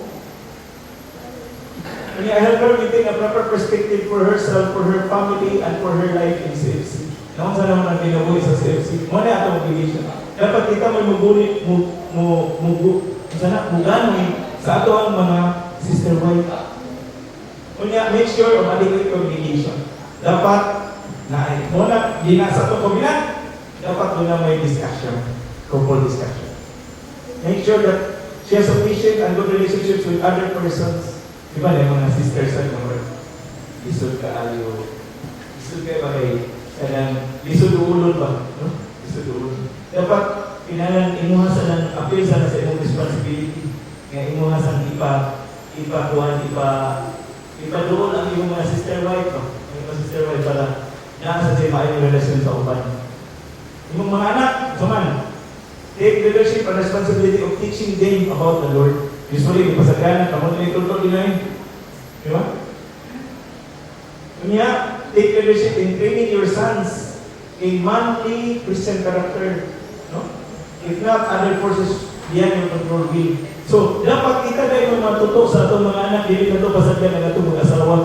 Kaya help her maintain a proper perspective for herself, for her family, and for her life in CFC. Naman sa naman ang ginabuhi sa CFC. Muna ito obligation. Dapat kita may muganoy sa ato ang mga sister wife. Kaya make sure of adequate communication. Dapat na muna, di nasa ito kabilang, dapat muna may discussion, couple discussion. Make sure that she has sufficient and good relationships with other persons. Di ba, yung mga sisters sa mga lisod ka ayo, lisod kayo ba kayo? Lisod ulod ba? No? Lisod ulod. Dapat, kinalang imuhasan ng appeal sa imong responsibility. Nga imuhasan ipaduan ang iyong mga sister wife ba? Ang mga sister wife para nasa siya maayong relasyon sa upan. Yung mga anak, saman, take leadership and responsibility of teaching them about the Lord. Usually, ipasagana, kamot na itulog din ay. Di ba? Kanya, take leadership in training your sons in manly Christian character. No? If not, other forces beyond your control will. So, dapat kita na yung matuto sa itong mga anak, hindi na ito pasagyan ng itong mga asawa.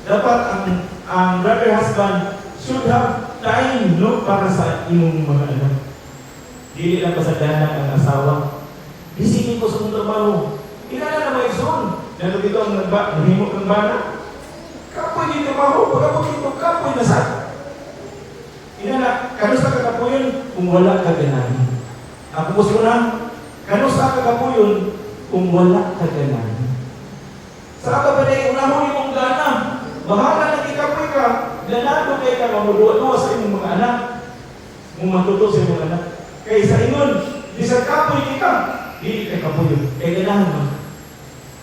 Dapat ang brother husband should have time, no, para sa imong mga anak. Dili lang pasagyan ang asawa. Bisingin ko sa mong trabaho. Inala na may zone. Dito dito ang nahimok ng bana. Kapoy din trabaho. Pagkapag ito, kapoy na sa. Inala, kanusta kakapoy kung wala ka ganahin. Ako gusto na, kanusta kakapoy kung wala ka ganahin. Sa ka ba na unahon yung mong gana? Bahala na ikapoy ka, ganado kayo ka mamuluwa sa inyong mga anak. Kung matuto sa inyong anak. Kaya sa inyon, di sa kapoy kita, di kay kapoy yun. Kaya ganahan mo.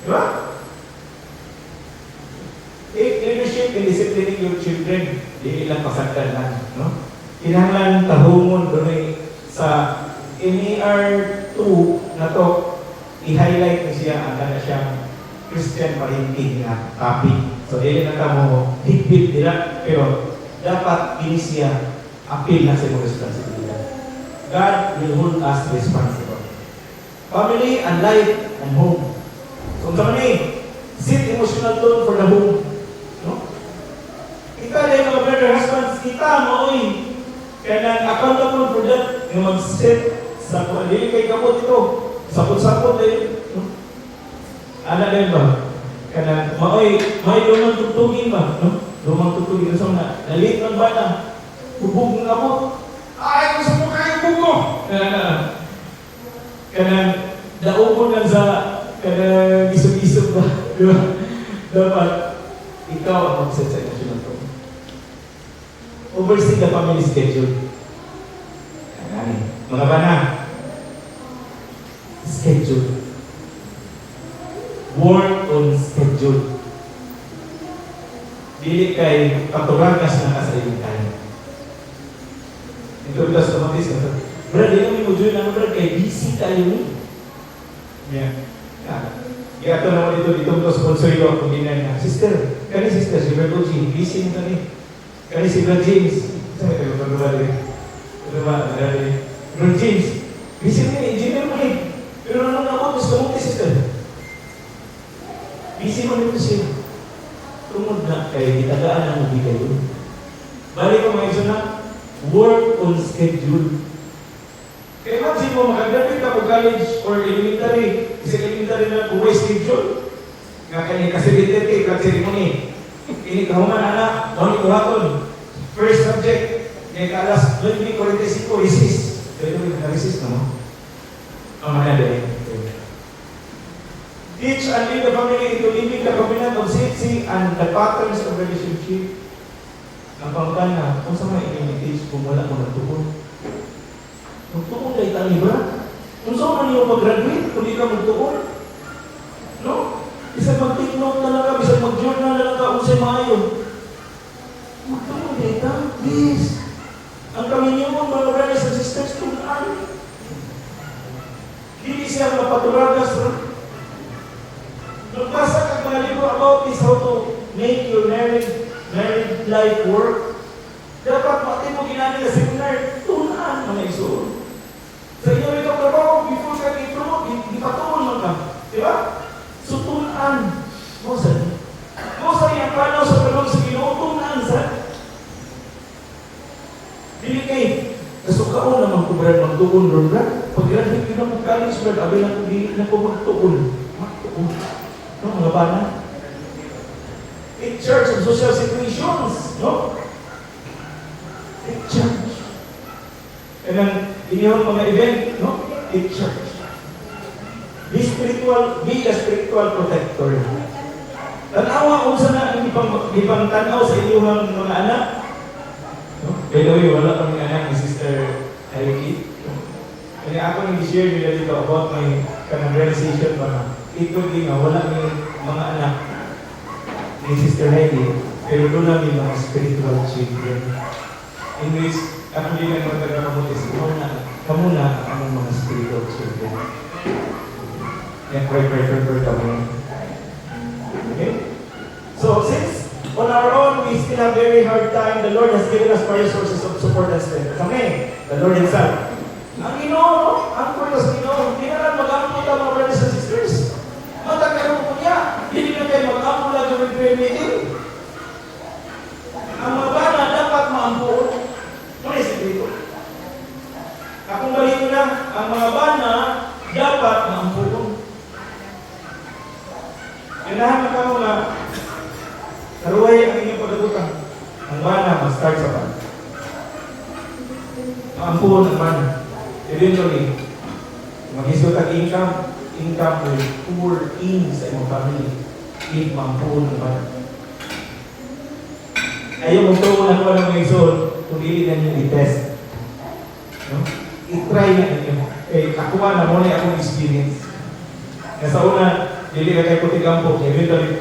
Diba? Take leadership in disciplining your children. Di ilang pasagdan lang. No? Kinahanglan tahumon doon sa MER2 na to, i-highlight na siya ang kanya siyang Christian parenting na topic. So, hindi na mo higpit nila, pero dapat ini siya appeal na sa mga responsibilidad. God will hold us responsible. Family and life and home. So, sa mani, set emotional tone for the home. No? Kita na yung mga brother husbands, kita mo, kaya accountable for that, yung mag-set sa dili kay kapot ito, sapot-sapot din. No? Ana din ba? Kana may lumang tutugin ba? No? Lumang tutugin sa na nalit ng bata. Bubog ng kapot. Ay, gusto mo kayo bugo. Kana daupon lang sa kana isog-isog ba? Di ba? Dapat ikaw ang mag-set sa emotional tone. Oversee the family schedule. Mga bana, schedule. Work on schedule. Dili kay paturagas na ka sa iyong time. Ito bilas automatis ka. Brad, di kami mo-join na brad, kay busy tayo ni. Yeah. Ito naman dito sponsor yung ako ginay na. Sister, kani sister, si Brad Oji, busy nito ni. Kani si Brad James. Saan kayo pag-rubali? Pag-rubali. Brad James, busy niya, engineer mo rin. Pero nung naman, mas kamuti sister. Busy mo nito siya. Tungod na kay itagaan ang hindi kayo. Balik ko mga na, work on schedule. Kaya imagine mo, makagraduate ka po college or elementary. Kasi elementary na po schedule. Nga kanya facilitative, kag ceremony. Ini kahuman anak, mawin ko hapon. First subject, ngayon alas 20:45, resist. Kaya ito may resist na mo. Ang mga dahil. Teach and lead the family into living the covenant of safety and the patterns of relationship. Ang pangkan na, kung sa mga i-teach kung wala mo nagtukon. Magtukon kayo tali ba? Kung saan man yung mag-graduate, kung di ka magtukon. No? Isa mag-take note na lang ka, isa mag-journal na lang ka, kung sa'yo maayo. Magtukon kayo ta? Please. Ang kami niyo mo, mga brothers and sisters, tunan. Hindi siya mapaturagas. Nagbasa ka mga libro about this, how to make your married life work. Dapat pati mo ginani na seminar, tunan mga iso. Sa inyo ito trabaho, before ka ito, ipatuon mo ka. Di ba? So tunan. Mosa yung panaw sa trabaho sa Ginoo, tunan sa. Dili kay, kasukaon naman ko brad magtuon ron brad. Pag-graduate ko na mag-college brad, abay lang ko dili na ko magtuon. Magtuon. No, mga bana? It church of social situations, no? Take charge. And then, inyong mga event, no? Take charge. Be a spiritual protector. Tanawa kung sana ang ipang tanaw sa inyong mga anak. No? By the way, wala kami anak ni Sister Heidi. Kaya ako nang i-share nila dito about my realization na ito din nga, wala may mga anak ni Sister Heidi, pero doon namin mga spiritual children. In which, ako din ang magkakamutis, kamuna ang mga spiritual children. Yan, pray kami. Okay? So, since on our own, we still have very hard time, the Lord has given us various sources of support and strength. Kami, the Lord Himself. Ang Ginoo, ang purpose ng Ginoo, hindi na lang mag-ampo tayo mga brothers and sisters. Matagkaroon po niya, hindi na kayo mag-ampo lang during prayer meeting. Ang mga bana dapat maampuon. Ano yung sekreto? Akong balik na, ang mga bana dapat maampuon. Kailangan na kamo na karuhay ang inyong pagdagutan. Ang bana mag-start sa bana. Maampuon ang bana. Eventually, mag-isot ang income will pour in sa imong family. If maampuon ang bana. Ayaw magtuon ang walang mga isod kung hindi na nyo i-test. No? I-try na ninyo. Kakuha na muna akong experience. Nasa una, dili ka kayo puti-gampo. Eventually,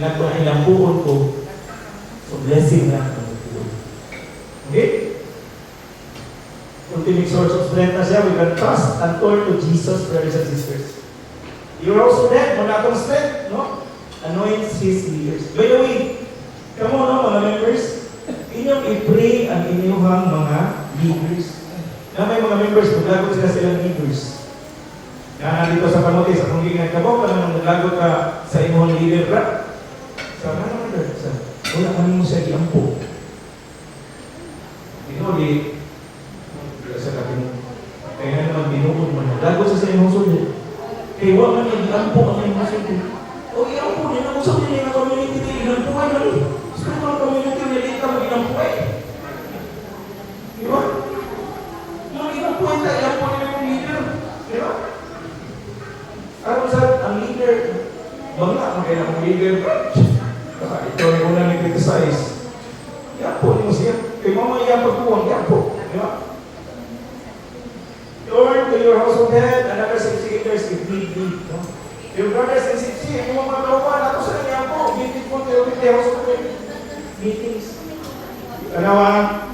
nagpahilampuon ko. So, blessing na. Okay? Ultimate source of strength na siya. We can trust and turn to Jesus, brothers and sisters. You're also dead. Muna akong strength, no? Anoints His leaders. By the way, kamo no, mga members, inyong i-pray ang inyong mga leaders. Na may mga members, maglagot sila silang leaders. Na nandito sa panuti, sa kung gingan ka mo, parang maglagot ka sa inyong leader, bra? Sa mga leader, wala kami mo siya iampo. Di sa kapin, kaya naman binuod mo na. Lagot sa inyong sulit. Kaya wala man yung iampo ang inyong sulit. O iampo, yun ang usap nila yung community nila, iampo ay mali. Spiritual community, nila ka mag-iampo ay. Di ba? Mag-iampo ay tayo, iampo nila yung leader. Di ba? Ano sa, ang leader, bangga, kaya ang leader, ito yung unang nag-criticize. Iampo, di mo siya. Kaya mama iampo ko, iampo. Di ba? Lord, to your household head, and other subsecretaries, if need be. No? Your brothers and sisters, yung mga kaupan, ako sa kanya po, give po to your household head meetings. Kanawa,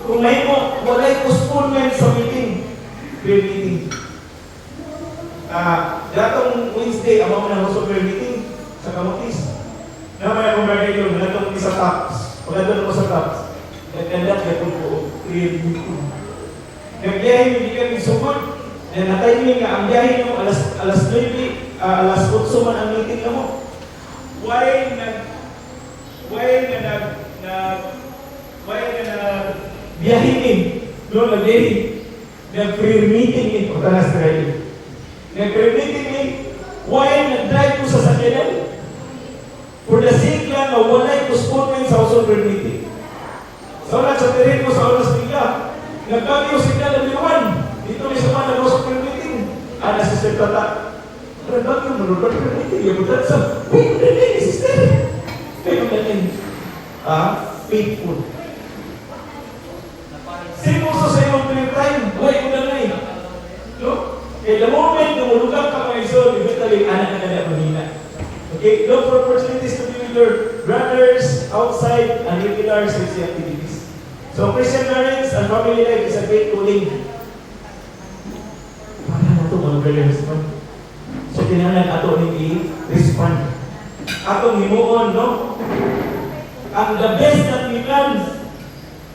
kung may mo, walay postponement sa meeting, prayer meeting. Datong Wednesday, amang na household prayer meeting sa Kamutis. Naman akong brother yun, natong isa tops. Pagkadon ako sa tops, nagkandat ka po, prayer meeting. Nagbiyahe yung hindi kami sumod. Na na-timing nga, ang biyahe nyo, alas 9, alas 8 man ang meeting na mo. Why na biyahin no, nag-biyahin. Nag-prayer meeting ni Pagkanas Trailing. Nag-prayer meeting ni, why nag-drive ko sa sakyanan? For the sake lang na walay postponement sa household prayer meeting. So, nagsapirin ko sa oras nila. Nagkagyo sila ng liwan. Dito may sama na sa prayer meeting. Ana Sister Tata. Nagkagyo, manunod prayer meeting. Yung butat sa, uy, prayer meeting, sister. Kayo natin, faithful. Sinuso sa iyong prayer time. Huwag mo na ngayon. No? Kaya the moment na mulugak ka mga iso, eventually, anak na na mahina. Okay? Look for opportunities to be with your brothers outside and regular social activities. So, Christian marriage and family life is a great calling. Para na ito, mga brothers. So, kailangan ato ni i-respond. Atong himuon, no? Ang the best that we can,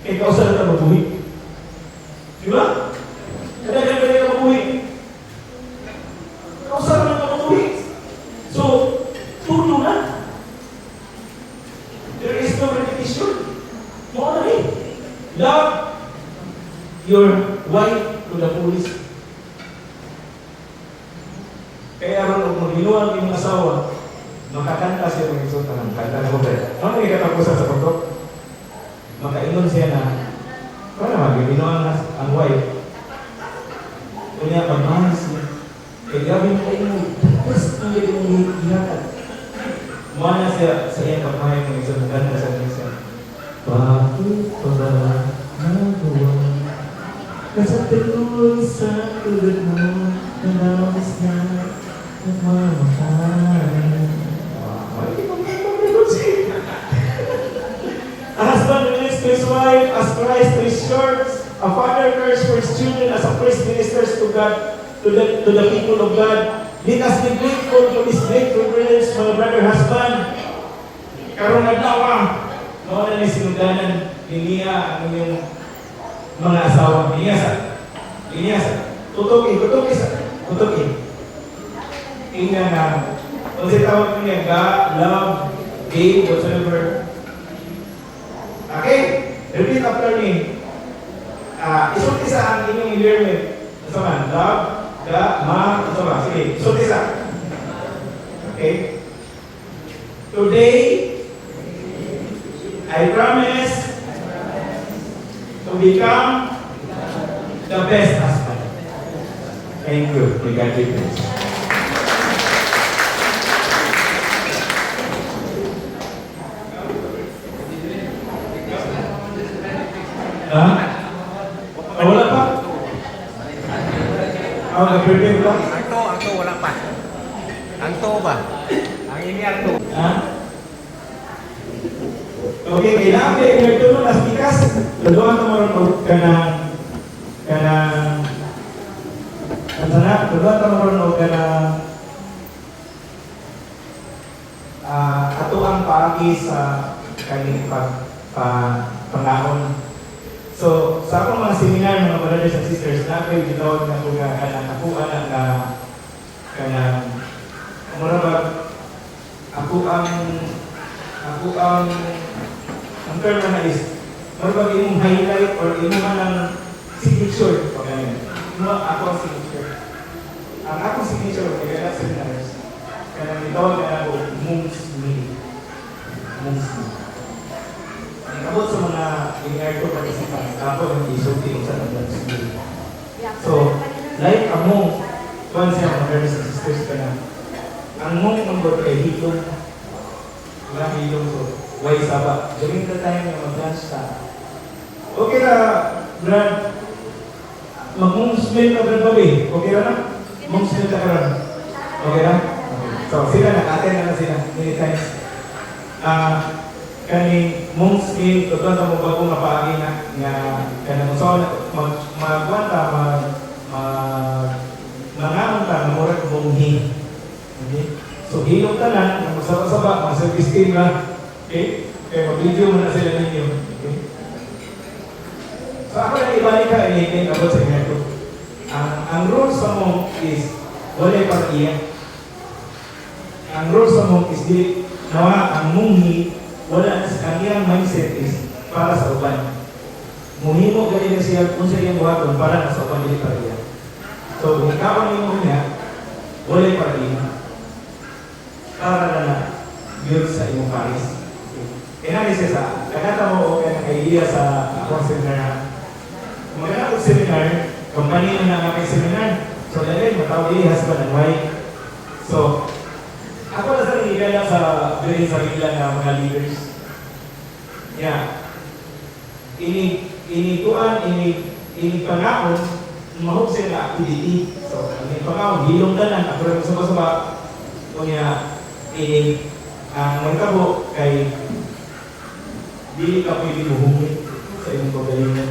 kay kausa na ito mabuhi. Di ba? Kadagan ka rin mabuhi. Kausa na ito mabuhi. So, tulo na. There is no repetition. Mo na rin. Love your wife to the fullest. Kaya ron, kung maginuan yung asawa, makakanta siya ng isang tanang kanta ko ba? Ano yung katapusan sa pagkok? Makaingon siya na, paano magigino ang wife? Kunya, pag-mahas niya. Kaya gabi mo kayo mo, tapos ang yung hihakad. Mana siya sa iyang pag-mahal ng isang kanta sa kanya. Bakit pa ba nagawa? Nasa tuloy sa tulad mo, nalawas na nagmamahal. A husband relates to his wife as Christ to his church. A father cares for his children as a priest ministers to God, to the people of God. Let us be grateful for this great privilege, my brother husband. Karong naglawa, noon na ni sinudanan, liniya ang inyong mga asawa. Liniya sa. Tutukin. Tingnan na, kung siya tawag ko niya, God, love, gave, whatsoever. Okay? Repeat after me. Isulti sa ang inyong environment. Sama, love, sama. Sige, isulti sa. Okay? Today, I promise to become the best husband. Thank you. May God be praised. Wala pa? Nag-prepare ba? Ang to, wala pa. Ang to ba? Ang inyar to. Okay, kailangan kayo nagtulong nas bikas. Laluan ka marunong ka ato ang paagi sa kanyang pangahon. So, sa akong mga seminar, mga brothers and sisters, na kayo gitawag na kung ang term na is, marabag imong highlight or imong ng signature. Ako ang signature. Ang akong signature, kaya seminars, kaya gitawag na ako, Moons Me. Abot sa mga in-air ko participants, ako yung isulti sa Moons Me. So, like among, kuhan siya mga brothers and sisters ka na, ang mong number ay hilong. Wala hilong, so, why saba? Gawin ka tayo na mag-lunch sa. Okay na, Brad. Mag-mungsmil ka, Brad Bobby. Okay na? Mungsmil ka karon. Okay na? Okay. So, sila nag-attend na sila. Many times. Kani mungsmil, tutuan na mo bagong mapaagi na nga kanang usaw na magwanta, mangamon ka, namurag munghi. Okay? So, hilong ka na, magsaba-saba, mag-service team na. Okay? Kaya mag-video mo na sila ninyo. Okay? So, ako na ibalik ka, initin ako sa inyo. Ang rules sa mong is, wala pang iya. Ang rules sa mong is, ang munghi, wala ang iyang mindset is, para sa uban. Muhimo galing na siya, kung sa iyang buhaton, para na sa uban, dili para iya. So, kung ikaw ang iyong niya, wala para iya. Para na yun sa iyong paris. Kaya siya sa, kagata mo o kaya idea sa akong seminar. Kung maganda akong seminar, company na nga may seminar. So, lagay, matawag din, husband and wife. So, ako na sa nangigala sa bilhin sa bigla na mga leaders. Yeah. Ini pangakon, mahog siya na activity. So, ini pangakon, hilong tanan, ako rin sabah-sabah. Kaya, ang magkabo kay dili ka pwede muhumit sa imong pagalingan.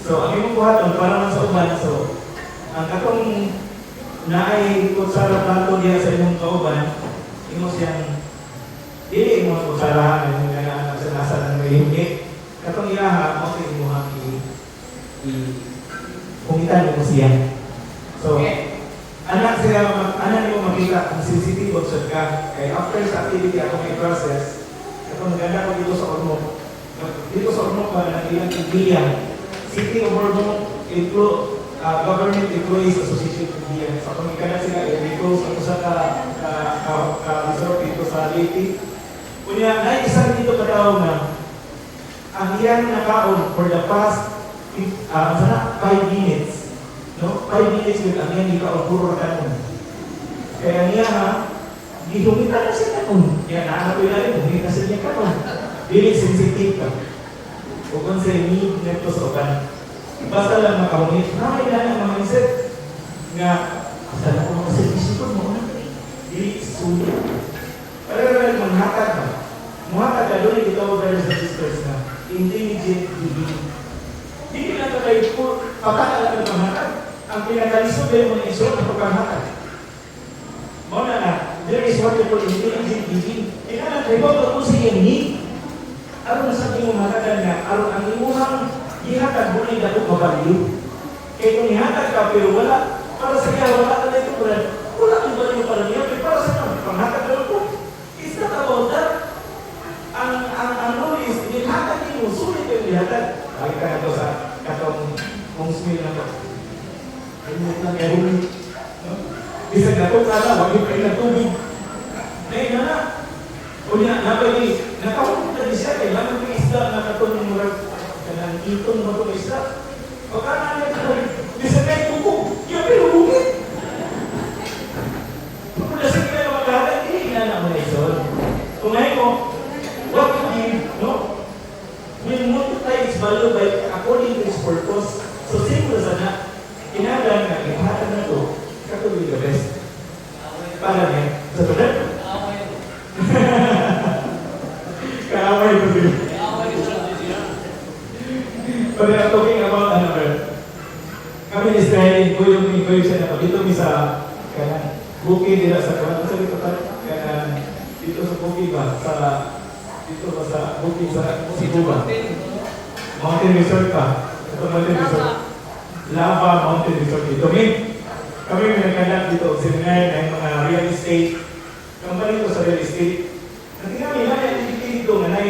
So, ang imong buhaton para man sa uban. So, ang katong naay kutsara plato diya sa imong kauban, imo siyang dili mo kutsarahan ang mga sa nasa ng mahimik. Katong ilaha, mo sa imuhang kumitan mo siya. So, anak nimo makita ang sensitive sa ka. Kaya after sa activity ako may process, kapag maganda ko dito sa Ormoc. Dito sa Ormoc ba na ilang Indian, City of Ormoc, Government Employees Association of India. So kung ikana sila, i-reclose ako sa Leyte. Kunya, naisang dito ka daw na ang iyang nakaon for the past 5 minutes. No? 5 minutes yun, ang iyang ikaon, puro kanon. Kaya niya ha, gihumita na siya kanon. Kaya naano ko yun, humita siya niya kanon. Dili sensitive ka. O kung sa need neto sa ukan. Basta lang makahumit. Nakay na ang mga isip nga, asa na ko mga servisyon mo na. Dili sulit. Para manghatag ba? Muhatag ka doon, ito brothers and sisters na intelligent living. Hindi na ito kayo po, pataka lang ng hatag. Ang pinakalisod ay mga iso na pagkahatag. Muna na, there is what you call intelligent living. Kaya kayo ba kung siya need? Aron sa iyong hatagan nga, aron ang imuhang ihatag mo na dapat mabalyo. Kaya kung ihatag ka, pero wala, para sa kaya wala ka na ito, wala kang balyo para niya, pero para sa kanya, panghatag na po. It's not about that. Ang rule is, ihatag mo, sulit yung ihatag. Bakit ka na ito sa katong kong smil na ito? Ayun lang yung isang natong kala, wag yung kayo na tubig. Ngayon na. O niya, napagi, nakapunta din siya, kailangan ng isda na katong murag, kanang itong mga isda. Pagka na niya ito, bisa kayo kuko, yung pinubukit. Kung nasa kaya magkakaroon, hindi na naman na ison. Kung ngayon mo, what you give, no? Will multiply its value by according to its purpose. So, simple sana, kinagalan nga, ihatag na ito, katuloy the best. Para niya, sa tulad, kaaway ko din. But I'm talking about kami ni Israel, kuyo siya na dito mi sa kanan bukid dito sa kanan sa dito kanan dito sa bukid ba sa dito ba sa bukid sa Cebu ba Mountain Resort ka ito Mountain Resort Lava Mountain Resort dito kami may nagkanak dito seminar ng mga real estate company ko sa real estate. Nanti kami na dito nga na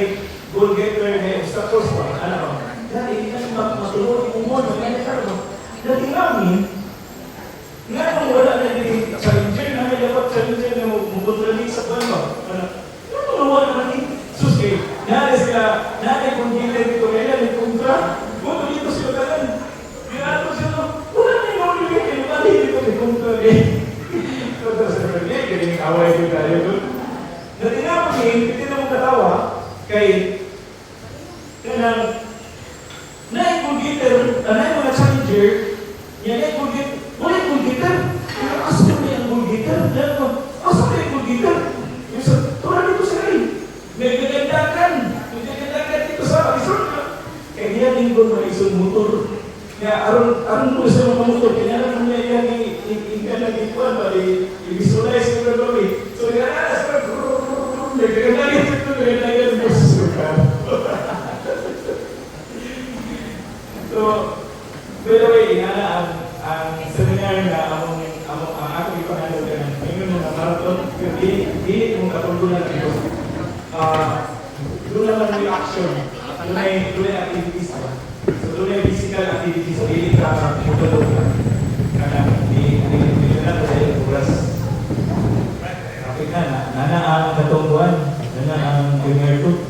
goal getter na obstacles pa ano ba dahil hindi na matulog yung umon mga nagkaroon mo dati kami nga kung wala na din challenger na may dapat challenger na mukontralik sa plano ano wala naman din suski nari sila nari kung hindi dito kaya may kontra kung dito sila kanan ginato sila wala na yung ulit kayo mali dito may kontra ito sa pagkakali galing away ko tayo doon dati kami hindi na mong katawa kay kanang na-computer, na-mga challenger, yan ay computer, wala yung computer. Asa ko na yung computer? Asa ko yung computer? Yung sa, tulad dito sa rin. May gagandakan dito sa resort na. Kaya niya din ko na isang motor. Kaya aron ko sa mga motor, kaya naman niya yan ikuan ba, i-visualize ko na kami. So, yan na, sa may gagandakan dito, may gagandakan dito sa sukat. So, by the way, ang seminar na ang akong ipangalan ka ng ngayon mga marathon, hindi mong katulungan na ito. Doon naman yung action. Doon ay activities. So, doon ay physical activities. So, hindi ka mutulog ka. Kaya, hindi na tayo yung oras. Okay ka na. Nana ang katungguan. Nana ang junior 2.